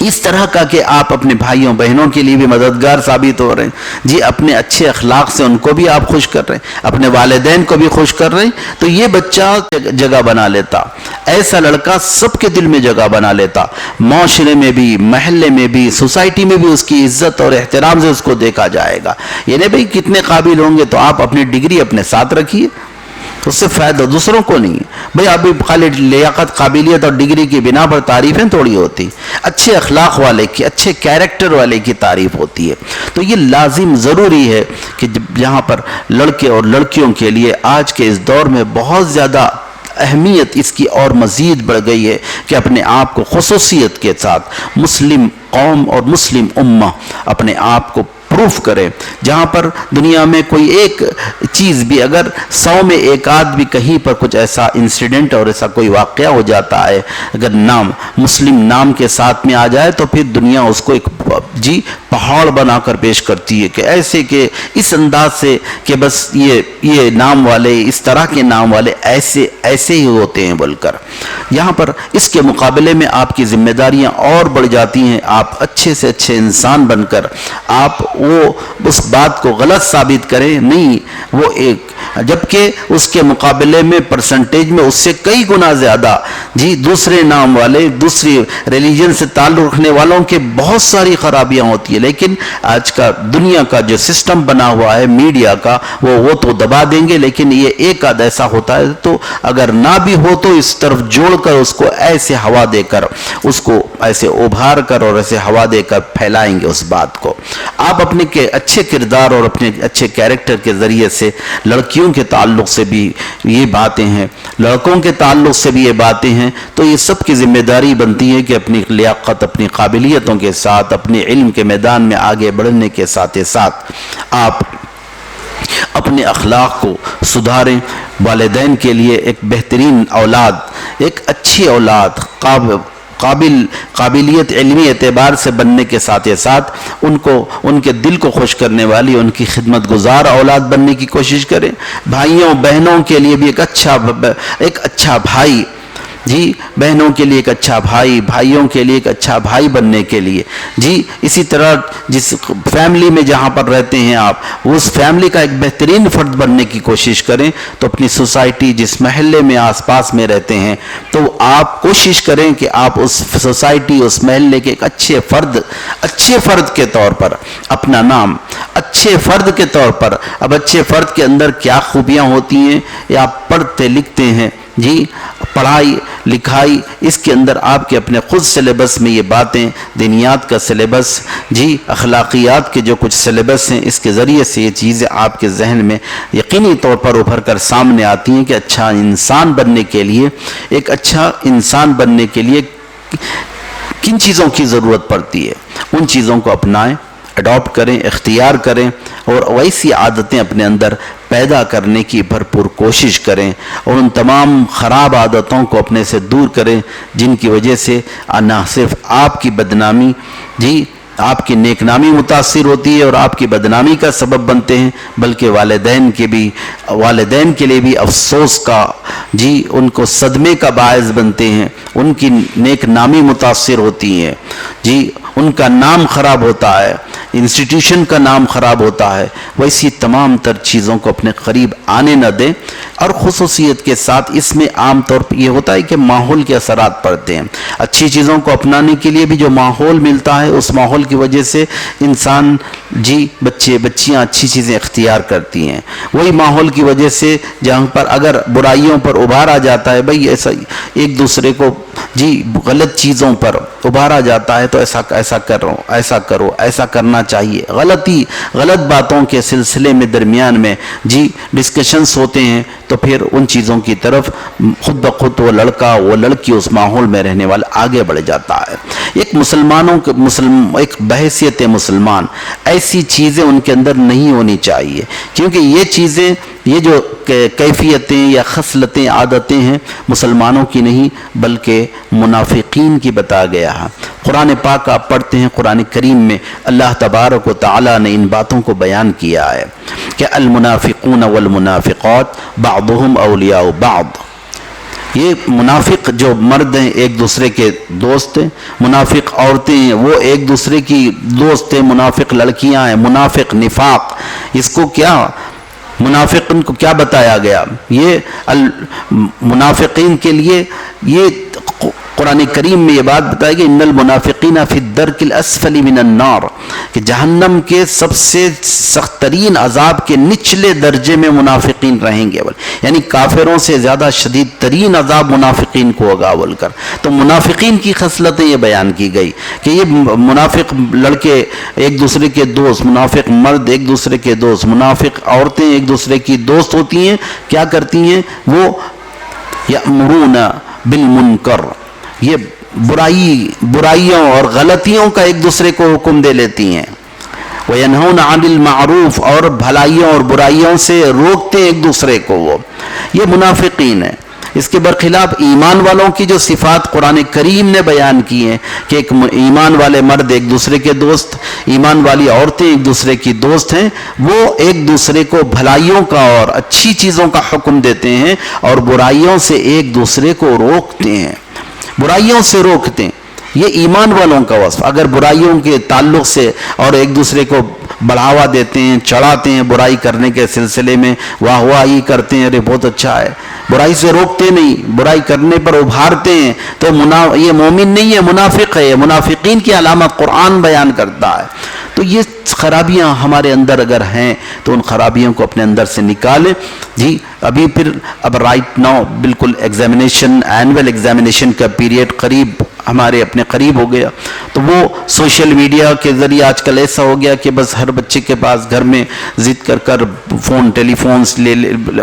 اس طرح کا کہ آپ اپنے بھائیوں بہنوں کے لیے بھی مددگار ثابت ہو رہے ہیں جی، اپنے اچھے اخلاق سے ان کو بھی آپ خوش کر رہے ہیں، اپنے والدین کو بھی خوش کر رہے ہیں، تو یہ بچہ جگہ بنا لیتا، ایسا لڑکا سب کے دل میں جگہ بنا لیتا، معاشرے میں بھی، محلے میں بھی، سوسائٹی میں بھی اس کی عزت اور احترام سے اس کو دیکھا جائے گا۔ یعنی بھئی کتنے قابل ہوں گے تو آپ اپنی ڈگری اپنے ساتھ رکھیے، اس سے فائدہ دوسروں کو نہیں ہے۔ بھئی ابھی خالی لیاقت، قابلیت اور ڈگری کی بنا پر تعریفیں تھوڑی ہوتی، اچھے اخلاق والے کی، اچھے کیریکٹر والے کی تعریف ہوتی ہے۔ تو یہ لازم ضروری ہے کہ جہاں پر لڑکے اور لڑکیوں کے لیے آج کے اس دور میں بہت زیادہ اہمیت اس کی اور مزید بڑھ گئی ہے کہ اپنے آپ کو خصوصیت کے ساتھ مسلم قوم اور مسلم امہ اپنے آپ کو پروف کرے، جہاں پر دنیا میں کوئی ایک چیز بھی، اگر 100 میں ایک آدھ بھی کہیں پر کچھ ایسا انسیڈنٹ اور ایسا کوئی واقعہ ہو جاتا ہے، اگر نام مسلم نام کے ساتھ میں آ جائے تو پھر دنیا اس کو ایک پہاڑ بنا کر پیش کرتی ہے کہ ایسے کہ اس انداز سے کہ بس یہ نام والے، اس طرح کے نام والے ایسے ہی ہوتے ہیں بول کر۔ یہاں پر اس کے مقابلے میں آپ کی ذمہ داریاں اور بڑھ جاتی ہیں، آپ اچھے سے اچھے انسان بن کر آپ وہ اس بات کو غلط ثابت کریں نہیں، وہ ایک، جبکہ اس کے مقابلے میں پرسنٹیج میں اس سے کئی گنا زیادہ دوسرے نام والے، دوسری ریلیجن سے تعلق رکھنے والوں کے بہت ساری خرابیاں ہوتی ہیں، لیکن آج کا دنیا کا جو سسٹم بنا ہوا ہے میڈیا کا، وہ تو دبا دیں گے، لیکن یہ ایک آدھ ایسا ہوتا ہے تو اگر نہ بھی ہو تو اس طرف جوڑ کر اس کو ایسے ہوا دے کر، اس کو ایسے ابھار کر اور ایسے ہوا دے کر پھیلائیں گے اس بات کو۔ آپ اپنے کے اچھے کردار اور اپنے اچھے کیریکٹر کے ذریعے سے لڑکیوں کے تعلق سے بھی یہ باتیں ہیں، لڑکوں کے تعلق سے بھی یہ باتیں ہیں، تو یہ سب کی ذمہ داری بنتی ہے کہ اپنی لیاقت، اپنی قابلیتوں کے ساتھ، اپنے علم کے میدان میں آگے بڑھنے کے ساتھ ساتھ آپ اپنے اخلاق کو سدھاریں، والدین کے لیے ایک بہترین اولاد، ایک اچھی اولاد، قابلیت علمی اعتبار سے بننے کے ساتھ ان کو، ان کے دل کو خوش کرنے والی، ان کی خدمت گزار اولاد بننے کی کوشش کریں۔ بھائیوں بہنوں کے لیے بھی ایک اچھا بھائی، بہنوں کے لیے ایک اچھا بھائی، بھائیوں کے لیے ایک اچھا بھائی بننے کے لیے اسی طرح جس فیملی میں جہاں پر رہتے ہیں آپ، اس فیملی کا ایک بہترین فرد بننے کی کوشش کریں، تو اپنی سوسائٹی، جس محلے میں آس پاس میں رہتے ہیں، تو آپ کوشش کریں کہ آپ اس سوسائٹی، اس محلے کے ایک اچھے فرد کے طور پر اپنا نام، اچھے فرد کے طور پر، اب اچھے فرد کے اندر کیا خوبیاں ہوتی ہیں، یا آپ پڑھتے لکھتے ہیں، پڑھائی لکھائی، اس کے اندر آپ کے اپنے خود سلیبس میں یہ باتیں، دینیات کا سلیبس، اخلاقیات کے جو کچھ سلیبس ہیں، اس کے ذریعے سے یہ چیزیں آپ کے ذہن میں یقینی طور پر ابھر کر سامنے آتی ہیں کہ اچھا انسان بننے کے لیے، ایک اچھا انسان بننے کے لیے کن چیزوں کی ضرورت پڑتی ہے، ان چیزوں کو اپنائیں، اڈاپٹ کریں، اختیار کریں، اور ویسی عادتیں اپنے اندر پیدا کرنے کی بھرپور کوشش کریں، اور ان تمام خراب عادتوں کو اپنے سے دور کریں جن کی وجہ سے نہ صرف آپ کی بدنامی، آپ کی نیک نامی متاثر ہوتی ہے اور آپ کی بدنامی کا سبب بنتے ہیں، بلکہ والدین کے لیے بھی افسوس کا، ان کو صدمے کا باعث بنتے ہیں، ان کی نیک نامی متاثر ہوتی ہے، ان کا نام خراب ہوتا ہے، انسٹیٹیوشن کا نام خراب ہوتا ہے۔ ویسی تمام تر چیزوں کو اپنے قریب آنے نہ دیں، اور خصوصیت کے ساتھ اس میں عام طور پر یہ ہوتا ہے کہ ماحول کے اثرات پڑتے ہیں۔ اچھی چیزوں کو اپنانے کے لیے بھی جو ماحول ملتا ہے، اس ماحول کی وجہ سے انسان، بچیاں اچھی چیزیں اختیار کرتی ہیں۔ وہی ماحول کی وجہ سے جہاں پر اگر برائیوں پر ابھارا جاتا ہے، بھئی ایسا ایک دوسرے کو غلط چیزوں پر ابھارا جاتا ہے، تو ایسا کرو، ایسا کرنا چاہیے، غلط باتوں کے سلسلے میں درمیان میں ڈسکشنز ہوتے ہیں، تو پھر ان چیزوں کی طرف خود بخود وہ لڑکا، وہ لڑکی، اس ماحول میں رہنے والا آگے بڑھ جاتا ہے۔ ایک بحیثیت مسلمان ایسی چیزیں ان کے اندر نہیں ہونی چاہیے، کیونکہ یہ چیزیں، یہ جو کیفیتیں یا خصلتیں، عادتیں ہیں، مسلمانوں کی نہیں بلکہ منافقین کی بتا گیا ہے۔ قرآن پاک آپ پڑھتے ہیں، قرآن کریم میں اللہ تبارک و تعالی نے ان باتوں کو بیان کیا ہے کہ المنافقون والمنافقات بعضهم اولیاء بعض، یہ منافق جو مرد ہیں ایک دوسرے کے دوست ہیں، منافق عورتیں ہیں وہ ایک دوسرے کی دوست ہیں، منافق لڑکیاں ہیں، منافق نفاق، اس کو کیا منافقین کو کیا بتایا گیا؟ یہ منافقین کے لیے یہ قرآن کریم میں یہ بات بتائی گئی، ان المنافقین فی الدرک الاسفل من النار، کہ جہنم کے سب سے سخت ترین عذاب کے نچلے درجے میں منافقین رہیں گے، یعنی کافروں سے زیادہ شدید ترین عذاب منافقین کو ہوگا بول کر۔ تو منافقین کی خصلتیں یہ بیان کی گئی کہ یہ منافق لڑکے ایک دوسرے کے دوست، منافق مرد ایک دوسرے کے دوست، منافق عورتیں ایک دوسرے کی دوست ہوتی ہیں، کیا کرتی ہیں؟ وہ یأمرون بالمنکر، یہ برائیوں اور غلطیوں کا ایک دوسرے کو حکم دے لیتی ہیں، وَيَنْهُونَ عَنِ الْمَعْرُوفِ، اور بھلائیوں اور برائیوں سے روکتے ہیں ایک دوسرے کو، وہ یہ منافقین ہیں۔ اس کے برخلاف ایمان والوں کی جو صفات قرآن کریم نے بیان کی ہیں کہ ایک ایمان والے مرد ایک دوسرے کے دوست، ایمان والی عورتیں ایک دوسرے کی دوست ہیں، وہ ایک دوسرے کو بھلائیوں کا اور اچھی چیزوں کا حکم دیتے ہیں اور برائیوں سے ایک دوسرے کو روکتے ہیں، برائیوں سے روکتے ہیں۔ یہ ایمان والوں کا وصف۔ اگر برائیوں کے تعلق سے اور ایک دوسرے کو بڑھاوا دیتے ہیں، چڑھاتے ہیں برائی کرنے کے سلسلے میں، واہ واہی کرتے ہیں، ارے بہت اچھا ہے، برائی سے روکتے نہیں، برائی کرنے پر ابھارتے ہیں، تو یہ مومن نہیں ہے، منافق ہے۔ منافقین کی علامت قرآن بیان کرتا ہے۔ تو یہ خرابیاں ہمارے اندر اگر ہیں تو ان خرابیوں کو اپنے اندر سے نکالیں۔ جی ابھی پھر اب رائٹ ناؤ بالکل ایگزامینیشن، اینول ایگزامینیشن کا پیریڈ قریب ہمارے اپنے قریب ہو گیا، تو وہ سوشل میڈیا کے ذریعے آج کل ایسا ہو گیا کہ بس ہر بچے کے پاس گھر میں ضد کر کر ٹیلی فونز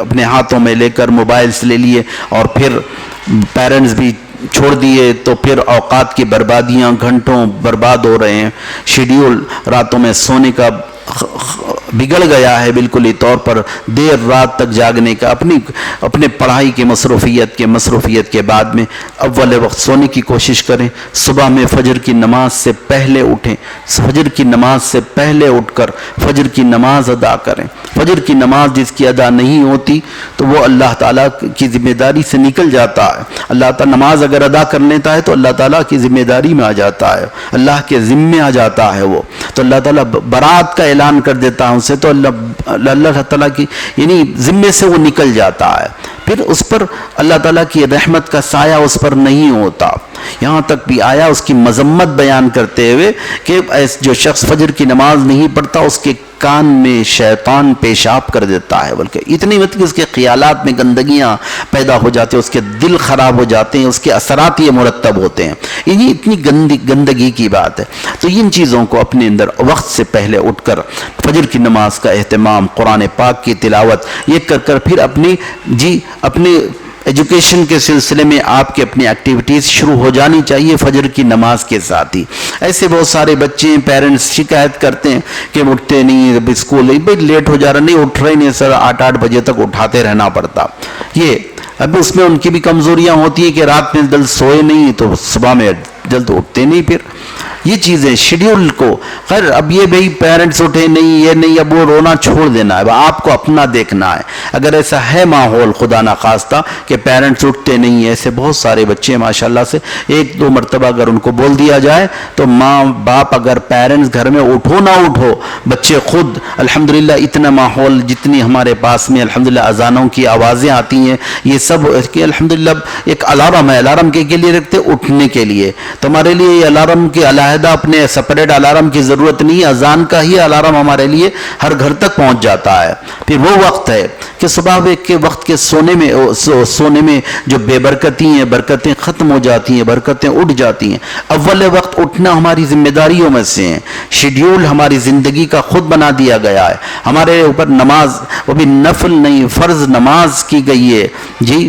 اپنے ہاتھوں میں لے کر موبائلز لے لیے، اور پھر پیرنٹس بھی چھوڑ دیے، تو پھر اوقات کی بربادیاں گھنٹوں برباد ہو رہے ہیں، شیڈیول راتوں میں سونے کا بگڑ گیا ہے بالکل ہی طور پر، دیر رات تک جاگنے کا، اپنے پڑھائی کی مصروفیت کے بعد میں اول وقت سونے کی کوشش کریں، صبح میں فجر کی نماز سے پہلے اٹھیں، فجر کی نماز سے پہلے اٹھ کر فجر کی نماز ادا کریں۔ فجر کی نماز جس کی ادا نہیں ہوتی تو وہ اللہ تعالیٰ کی ذمہ داری سے نکل جاتا ہے۔ اللہ تعالیٰ نماز اگر ادا کر لیتا ہے تو اللہ تعالیٰ کی ذمہ داری میں آ جاتا ہے، اللہ کے ذمے آ جاتا ہے وہ، تو اللہ تعالیٰ برات کا اعلان کر دیتا ہے ان سے، تو اللہ تعالیٰ کی یعنی ذمے سے وہ نکل جاتا ہے، پھر اس پر اللہ تعالیٰ کی رحمت کا سایہ اس پر نہیں ہوتا۔ یہاں تک بھی آیا اس کی مذمت بیان کرتے ہوئے کہ جو شخص فجر کی نماز نہیں پڑھتا اس کے کان میں شیطان پیشاب کر دیتا ہے، بلکہ اتنی مت کہ اس کے خیالات میں گندگیاں پیدا ہو جاتی ہیں، اس کے دل خراب ہو جاتے ہیں، اس کے اثرات یہ مرتب ہوتے ہیں، یہ اتنی گندگی کی بات ہے۔ تو ان چیزوں کو اپنے اندر وقت سے پہلے اٹھ کر فجر کی نماز کا اہتمام، قرآن پاک کی تلاوت یہ کر پھر اپنی ایجوکیشن کے سلسلے میں آپ کے اپنی ایکٹیویٹیز شروع ہو جانی چاہیے فجر کی نماز کے ساتھ ہی۔ ایسے بہت سارے بچے ہیں، پیرنٹس شکایت کرتے ہیں کہ اٹھتے نہیں، اب اسکول لیٹ ہو جا رہا، نہیں اٹھ رہے نہیں سر، 8 بجے تک اٹھاتے رہنا پڑتا۔ یہ اب اس میں ان کی بھی کمزوریاں ہوتی ہیں کہ رات میں جلد سوئے نہیں تو صبح میں جلد اٹھتے نہیں، پھر یہ چیزیں شیڈیول کو خیر اب یہ بھئی پیرنٹس اٹھے نہیں، یہ نہیں، اب وہ رونا چھوڑ دینا ہے، اب آپ کو اپنا دیکھنا ہے۔ اگر ایسا ہے ماحول خدا نخواستہ کہ پیرنٹس اٹھتے نہیں، ایسے بہت سارے بچے ہیں ماشاءاللہ سے، 1-2 مرتبہ اگر ان کو بول دیا جائے تو ماں باپ اگر پیرنٹس گھر میں اٹھو نہ اٹھو، بچے خود الحمدللہ اتنا ماحول جتنی ہمارے پاس میں الحمدللہ اذانوں کی آوازیں آتی ہیں، یہ سب کہ الحمدللہ ایک الارم ہے، الارم کے لیے رکھتے اٹھنے کے لیے، تو ہمارے لیے یہ الارم کے علیحدہ اپنے سپریٹ الارم کی ضرورت نہیں، اذان کا ہی الارم ہمارے لیے ہر گھر تک پہنچ جاتا ہے۔ پھر وہ وقت ہے کہ صبح کے وقت کے سونے میں جو بے برکتی ہیں، برکتیں ختم ہو جاتی ہیں، برکتیں اٹھ جاتی ہیں۔ اول وقت اٹھنا ہماری ذمہ داریوں میں سے ہے، شیڈیول ہماری زندگی کا خود بنا دیا گیا ہے، ہمارے اوپر نماز وہ بھی نفل نہیں فرض نماز کی گئی ہے۔ جی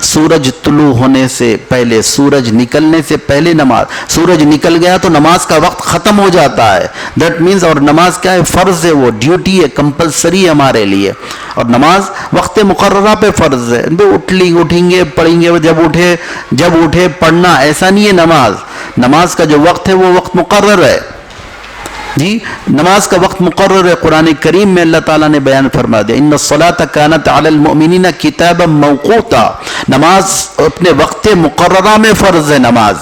سورج طلوع ہونے سے پہلے، سورج نکلنے سے پہلے نماز، سورج نکل گیا تو نماز کا وقت ختم ہو جاتا ہے، دیٹ مینز، اور نماز کیا ہے؟ فرض ہے، وہ ڈیوٹی ہے، کمپلسری ہے ہمارے لیے، اور نماز وقت مقررہ پہ فرض ہے، اٹھیں گے پڑھیں گے، جب اٹھے پڑھنا، ایسا نہیں ہے۔ نماز کا جو وقت ہے وہ وقت مقرر ہے، جی نماز کا وقت مقرر ہے۔ قرآن کریم میں اللہ تعالیٰ نے بیان فرما دیا، ان الصلاۃ کانت علی المؤمنین کتابا موقوتا، نماز اپنے وقت مقررہ میں فرض ہے. نماز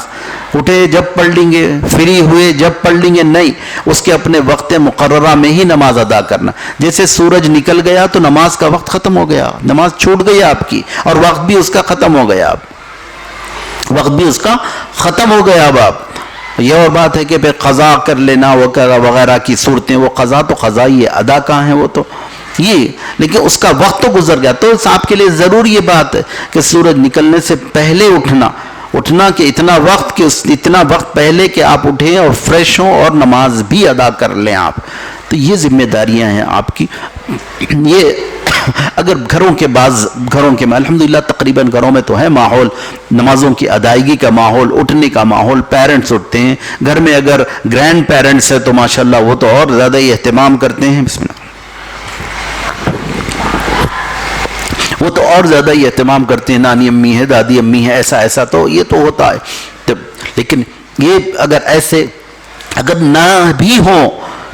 اٹھے جب پڑھ لیں گے, فری ہوئے جب پڑھ لیں گے, نہیں, اس کے اپنے وقت مقررہ میں ہی نماز ادا کرنا. جیسے سورج نکل گیا تو نماز کا وقت ختم ہو گیا, نماز چھوٹ گئی آپ کی, اور وقت بھی اس کا ختم ہو گیا. وقت بھی اس کا ختم ہو گیا. اب آپ یہ اور بات ہے کہ پھر قضا کر لینا وغیرہ کی صورتیں, وہ قضا تو قضا ہی ہے, ادا کہاں ہے وہ تو یہ, لیکن اس کا وقت تو گزر گیا. تو آپ کے لیے ضروری یہ بات ہے کہ سورج نکلنے سے پہلے اٹھنا کہ اتنا وقت پہلے کہ آپ اٹھیں اور فریش ہوں اور نماز بھی ادا کر لیں آپ. تو یہ ذمہ داریاں ہیں آپ کی. یہ اگر گھروں کے میں الحمدللہ تقریباً گھروں میں تو ہے ماحول, نمازوں کی ادائیگی کا ماحول, اٹھنے کا ماحول, پیرنٹس اٹھتے ہیں. گھر میں اگر گرینڈ پیرنٹس ہیں تو ماشاءاللہ وہ تو اور زیادہ ہی اہتمام کرتے ہیں. بسم اللہ. وہ تو اور زیادہ ہی اہتمام کرتے ہیں, نانی امی ہے, دادی امی ہے, ایسا تو یہ تو ہوتا ہے. لیکن یہ اگر نہ بھی ہو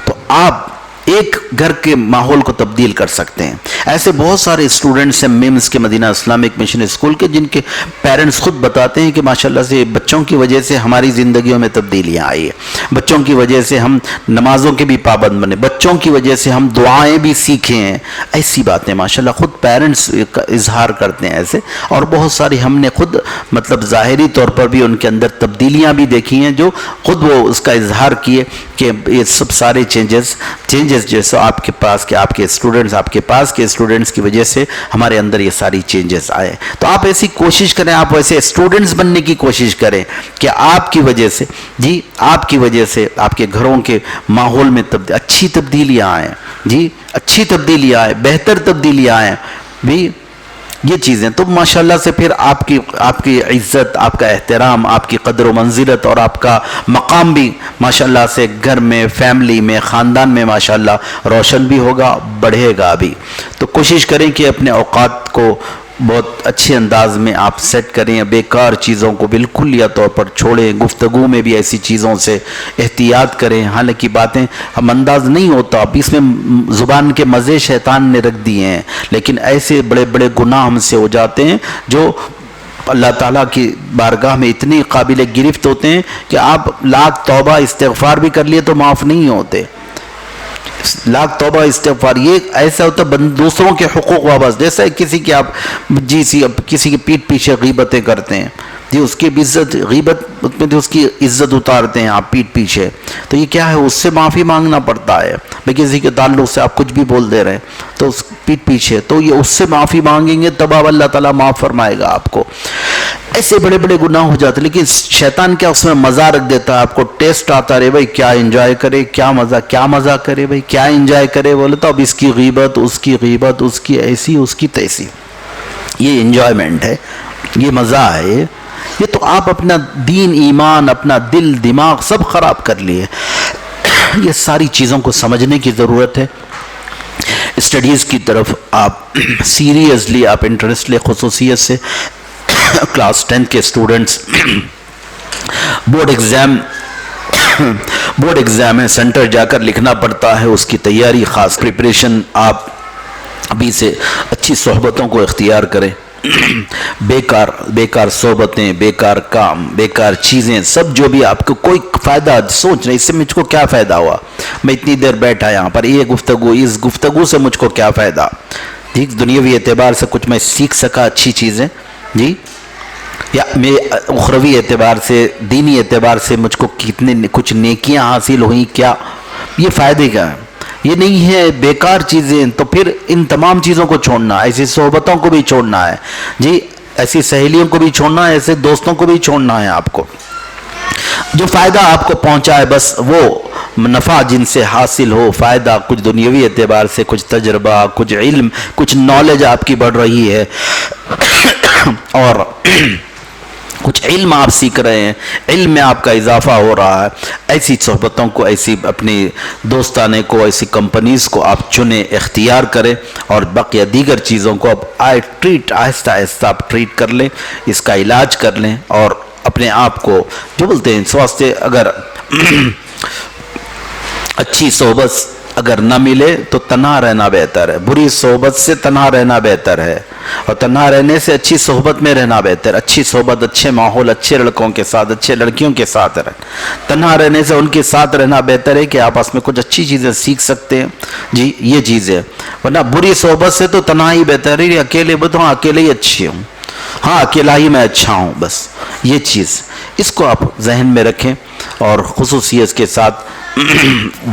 تو آپ ایک گھر کے ماحول کو تبدیل کر سکتے ہیں. ایسے بہت سارے اسٹوڈنٹس ہیں میمز کے, مدینہ اسلامک مشن اسکول کے, جن کے پیرنٹس خود بتاتے ہیں کہ ماشاءاللہ سے بچوں کی وجہ سے ہماری زندگیوں میں تبدیلیاں آئی ہیں, بچوں کی وجہ سے ہم نمازوں کے بھی پابند بنے, بچوں کی وجہ سے ہم دعائیں بھی سیکھے ہیں. ایسی باتیں ماشاءاللہ خود پیرنٹس اظہار کرتے ہیں ایسے, اور بہت ساری ہم نے خود ظاہری طور پر بھی ان کے اندر تبدیلیاں بھی دیکھی ہیں, جو خود وہ اس کا اظہار کیے کہ یہ سب سارے چینجز جیسے آپ کے پاس کہ آپ کے اسٹوڈنٹس کی وجہ سے ہمارے اندر یہ ساری چینجز آئے. تو آپ ایسی کوشش کریں, آپ ویسے اسٹوڈنٹس بننے کی کوشش کریں کہ آپ کی وجہ سے آپ کے گھروں کے ماحول میں اچھی تبدیلیاں آئیں, بہتر تبدیلیاں آئیں بھی. یہ چیزیں تو ماشاءاللہ سے پھر آپ کی عزت, آپ کا احترام, آپ کی قدر و منزلت اور آپ کا مقام بھی ماشاءاللہ سے گھر میں, فیملی میں, خاندان میں ماشاءاللہ روشن بھی ہوگا, بڑھے گا بھی. تو کوشش کریں کہ اپنے اوقات کو بہت اچھے انداز میں آپ سیٹ کریں, بیکار چیزوں کو بالکل یا طور پر چھوڑیں. گفتگو میں بھی ایسی چیزوں سے احتیاط کریں. حالانکہ باتیں ہم انداز نہیں ہوتا, اب اس میں زبان کے مزے شیطان نے رکھ دیے ہیں, لیکن ایسے بڑے بڑے گناہ ہم سے ہو جاتے ہیں جو اللہ تعالیٰ کی بارگاہ میں اتنی قابل گرفت ہوتے ہیں کہ آپ لاکھ توبہ استغفار بھی کر لیے تو معاف نہیں ہوتے. لاکھ توبہ استغفار یہ ایسا ہوتا ہے دوسروں کے حقوق وابستہ. جیسا کسی کی آپ کسی کی پیٹھ پیچھے غیبتیں کرتے ہیں, اس کی غیبت میں اس کی عزت اتارتے ہیں آپ پیٹھ پیچھے, تو یہ کیا ہے, اس سے معافی مانگنا پڑتا ہے. بھائی کسی کے تعلق سے آپ کچھ بھی بول دے رہے ہیں تو اس پیٹھ پیچھے, تو یہ اس سے معافی مانگیں گے تب اللہ تعالیٰ معاف فرمائے گا آپ کو. ایسے بڑے بڑے گناہ ہو جاتے ہیں, لیکن شیطان کیا اس میں مزہ رکھ دیتا ہے, آپ کو ٹیسٹ آتا رہے بھائی کیا انجوائے کرے, کیا مزہ کرے بھائی, کیا انجوائے کرے. بولے تو اب اس کی غیبت, اس کی ایسی, اس کی تیسی. یہ انجوائمنٹ ہے, یہ مزہ ہے. یہ تو آپ اپنا دین, ایمان, اپنا دل, دماغ سب خراب کر لیے. یہ ساری چیزوں کو سمجھنے کی ضرورت ہے. اسٹڈیز کی طرف آپ سیریسلی آپ انٹرسٹ لے, خصوصیت سے کلاس 10 کے اسٹوڈنٹس. بورڈ ایگزام ہے, سینٹر جا کر لکھنا پڑتا ہے, اس کی تیاری, خاص پریپریشن آپ ابھی سے اچھی صحبتوں کو اختیار کریں. بیکار صحبتیں, بیکار کام, بیکار چیزیں, سب جو بھی آپ کو کوئی فائدہ سوچ رہے, اس سے مجھ کو کیا فائدہ ہوا, میں اتنی دیر بیٹھا یہاں پر, یہ اس گفتگو سے مجھ کو کیا فائدہ, جی دنیاوی اعتبار سے کچھ میں سیکھ سکا اچھی چیزیں, جی یا میں اخروی اعتبار سے, دینی اعتبار سے مجھ کو کچھ نیکیاں حاصل ہوئیں, کیا یہ فائدے کا ہے. یہ نہیں ہے بیکار چیزیں. تو پھر ان تمام چیزوں کو چھوڑنا, ایسی صحبتوں کو بھی چھوڑنا ہے, جی ایسی سہیلیوں کو بھی چھوڑنا ہے, ایسے دوستوں کو بھی چھوڑنا ہے. آپ کو جو فائدہ آپ کو پہنچا ہے, بس وہ نفع جن سے حاصل ہو, فائدہ کچھ دنیاوی اعتبار سے, کچھ تجربہ, کچھ علم, کچھ نالج آپ کی بڑھ رہی ہے, اور کچھ علم آپ سیکھ رہے ہیں, علم میں آپ کا اضافہ ہو رہا ہے. ایسی صحبتوں کو, ایسی اپنی دوستانے کو, ایسی کمپنیز کو آپ چنیں, اختیار کریں, اور بقیہ دیگر چیزوں کو اب آہستہ آہستہ آپ ٹریٹ کر لیں, اس کا علاج کر لیں, اور اپنے آپ کو جو بولتے ہیں اس واسطے اگر اچھی صحبت اگر نہ ملے تو تنہا رہنا بہتر ہے, بری صحبت سے تنہا رہنا بہتر ہے. اور تنہا رہنے سے اچھی صحبت میں رہنا بہتر. اچھی صحبت, اچھے ماحول, اچھے لڑکوں کے ساتھ, اچھے لڑکیوں کے ساتھ رہنا. تنہا رہنے سے ان کے ساتھ رہنا بہتر ہے کہ آپس میں کچھ اچھی چیزیں سیکھ سکتے ہیں. جی یہ چیز ہے. ورنہ بری صحبت سے تو تنہائی بہتر ہے. اکیلے بتاؤں اکیلے ہی اچھی ہوں, ہاں اکیلا ہی میں اچھا ہوں, بس یہ چیز اس کو آپ ذہن میں رکھیں. اور خصوصیت کے ساتھ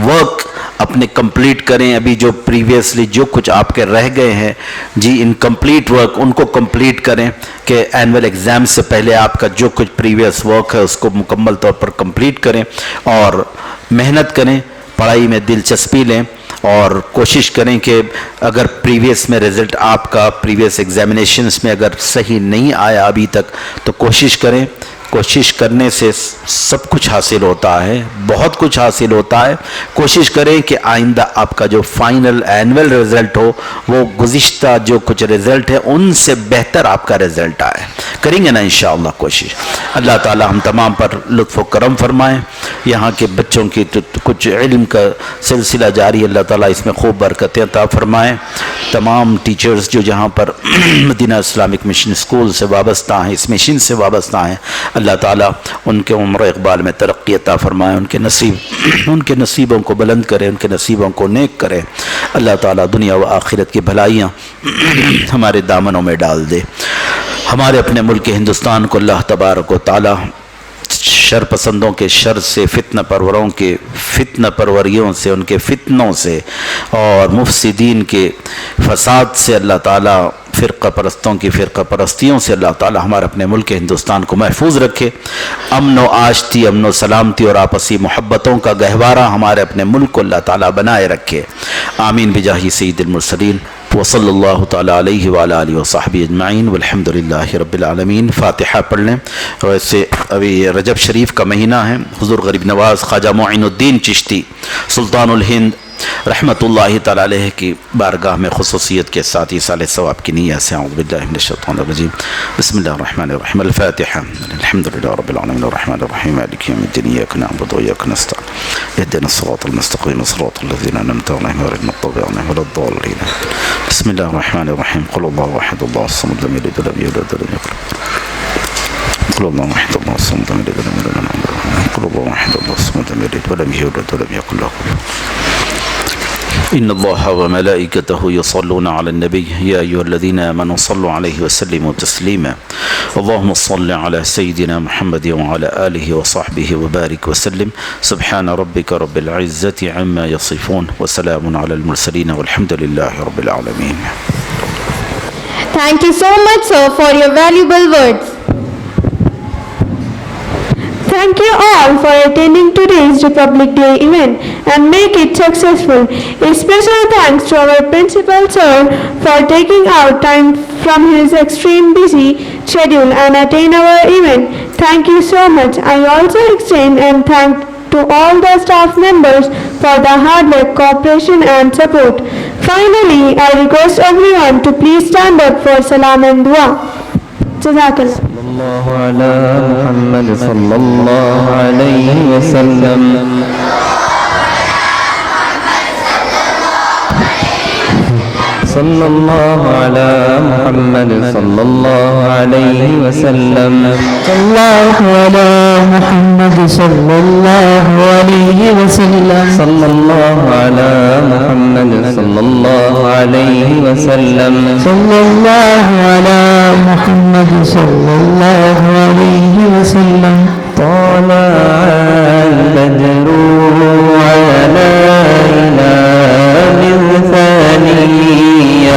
ورک اپنے کمپلیٹ کریں. ابھی جو پریویسلی جو کچھ آپ کے رہ گئے ہیں جی انکمپلیٹ ورک, ان کو کمپلیٹ کریں کہ اینول ایگزام سے پہلے آپ کا جو کچھ پریویس ورک ہے اس کو مکمل طور پر کمپلیٹ کریں. اور محنت کریں, پڑھائی میں دلچسپی لیں, اور کوشش کریں کہ اگر پریویس میں رزلٹ آپ کا پریویس ایگزامینیشنز میں اگر صحیح نہیں آیا ابھی تک تو کوشش کریں. کوشش کرنے سے سب کچھ حاصل ہوتا ہے, بہت کچھ حاصل ہوتا ہے. کوشش کریں کہ آئندہ آپ کا جو فائنل اینول رزلٹ ہو وہ گزشتہ جو کچھ رزلٹ ہے ان سے بہتر آپ کا رزلٹ آئے. کریں گے نا انشاءاللہ کوشش. اللہ تعالی ہم تمام پر لطف و کرم فرمائیں. یہاں کے بچوں کی کچھ علم کا سلسلہ جاری, اللہ تعالیٰ اس میں خوب برکتیں عطا فرمائیں. تمام ٹیچرز جو جہاں پر مدینہ اسلامک مشن اسکول سے وابستہ ہیں, اس مشن سے وابستہ ہیں, اللہ تعالیٰ ان کے عمر و اقبال میں ترقی عطا فرمائے. ان کے نصیبوں کو بلند کرے, ان کے نصیبوں کو نیک کرے. اللہ تعالیٰ دنیا و آخرت کی بھلائیاں ہمارے دامنوں میں ڈال دے. ہمارے اپنے ملک ہندوستان کو اللہ تبارک و تعالیٰ شر پسندوں کے شر سے, فتنہ پروروں کے فتنہ پروریوں سے, ان کے فتنوں سے اور مفسدین کے فساد سے اللہ تعالیٰ, فرقہ پرستوں کی فرقہ پرستیوں سے اللہ تعالیٰ ہمارے اپنے ملک ہندوستان کو محفوظ رکھے. امن و آشتی, امن و سلامتی اور آپسی محبتوں کا گہوارہ ہمارے اپنے ملک کو اللہ تعالیٰ بنائے رکھے. آمین بجاہ سید المرسلین وصلی اللہ تعالیٰ علیہ وعلی آلہ وصحبہ اجمعین والحمد للہ رب العالمین. فاتحہ پڑھ لیں. اور ایسے ابھی رجب شریف کا مہینہ ہے. حضور غریب نواز خواجہ معین الدین چشتی سلطان الہند رحمۃ اللہ تعالیٰ علیہ کی بارگاہ میں خصوصیت کے ساتھ ایصال ثواب کی نیت سے اعوذ باللہ من الشیطان الرجیم. بسم اللہ الرحمن الرحیم. الفاتحہ. الحمد للہ رب العالمین الرحمن الرحیم مالک یوم الدین ایاک نعبد و ایاک نستعین اهدنا الصراط المستقیم صراط الذین انعمت علیہم غیر المغضوب علیہم ولا الضالین. بسم اللہ الرحمن الرحیم. قل اللہ احد اللہ الصمد لم یلد ولم یولد ولم یکن قل اللہ احد اللہ الصمد لم یلد ولم یولد ولم یکن قل اللہ احد اللہ الصمد لم یلد ولم یولد ولم یکن له کفوا احد. ان اللہ وملائکته یصلون علی النبی یا ایها الذین آمنوا صلوا علیہ وسلموا تسلیما. اللهم صل على سيدنا محمد وعلى آله وصحبه وبارك وسلم. سبحان ربك رب العزة عما يصفون وسلام على المرسلين والحمد لله رب العالمين. Thank you so much, sir, for your valuable words. Thank you all for attending today's Republic Day event and make it successful. A special thanks to our principal sir for taking out time from his extreme busy schedule and attend our event. Thank you so much. I also extend and thank to all the staff members for the hard work, cooperation and support. Finally, I request everyone to please stand up for salam and dua. Jazakallah. الله على محمد صلى الله عليه وسلم. صلى الله على محمد صلى الله عليه وسلم. صلى الله على محمد صلى الله عليه وسلم. صلى الله على محمد صلى الله عليه وسلم. صلى الله على محمد صلى الله عليه وسلم. طلع البدر علينا من ثنية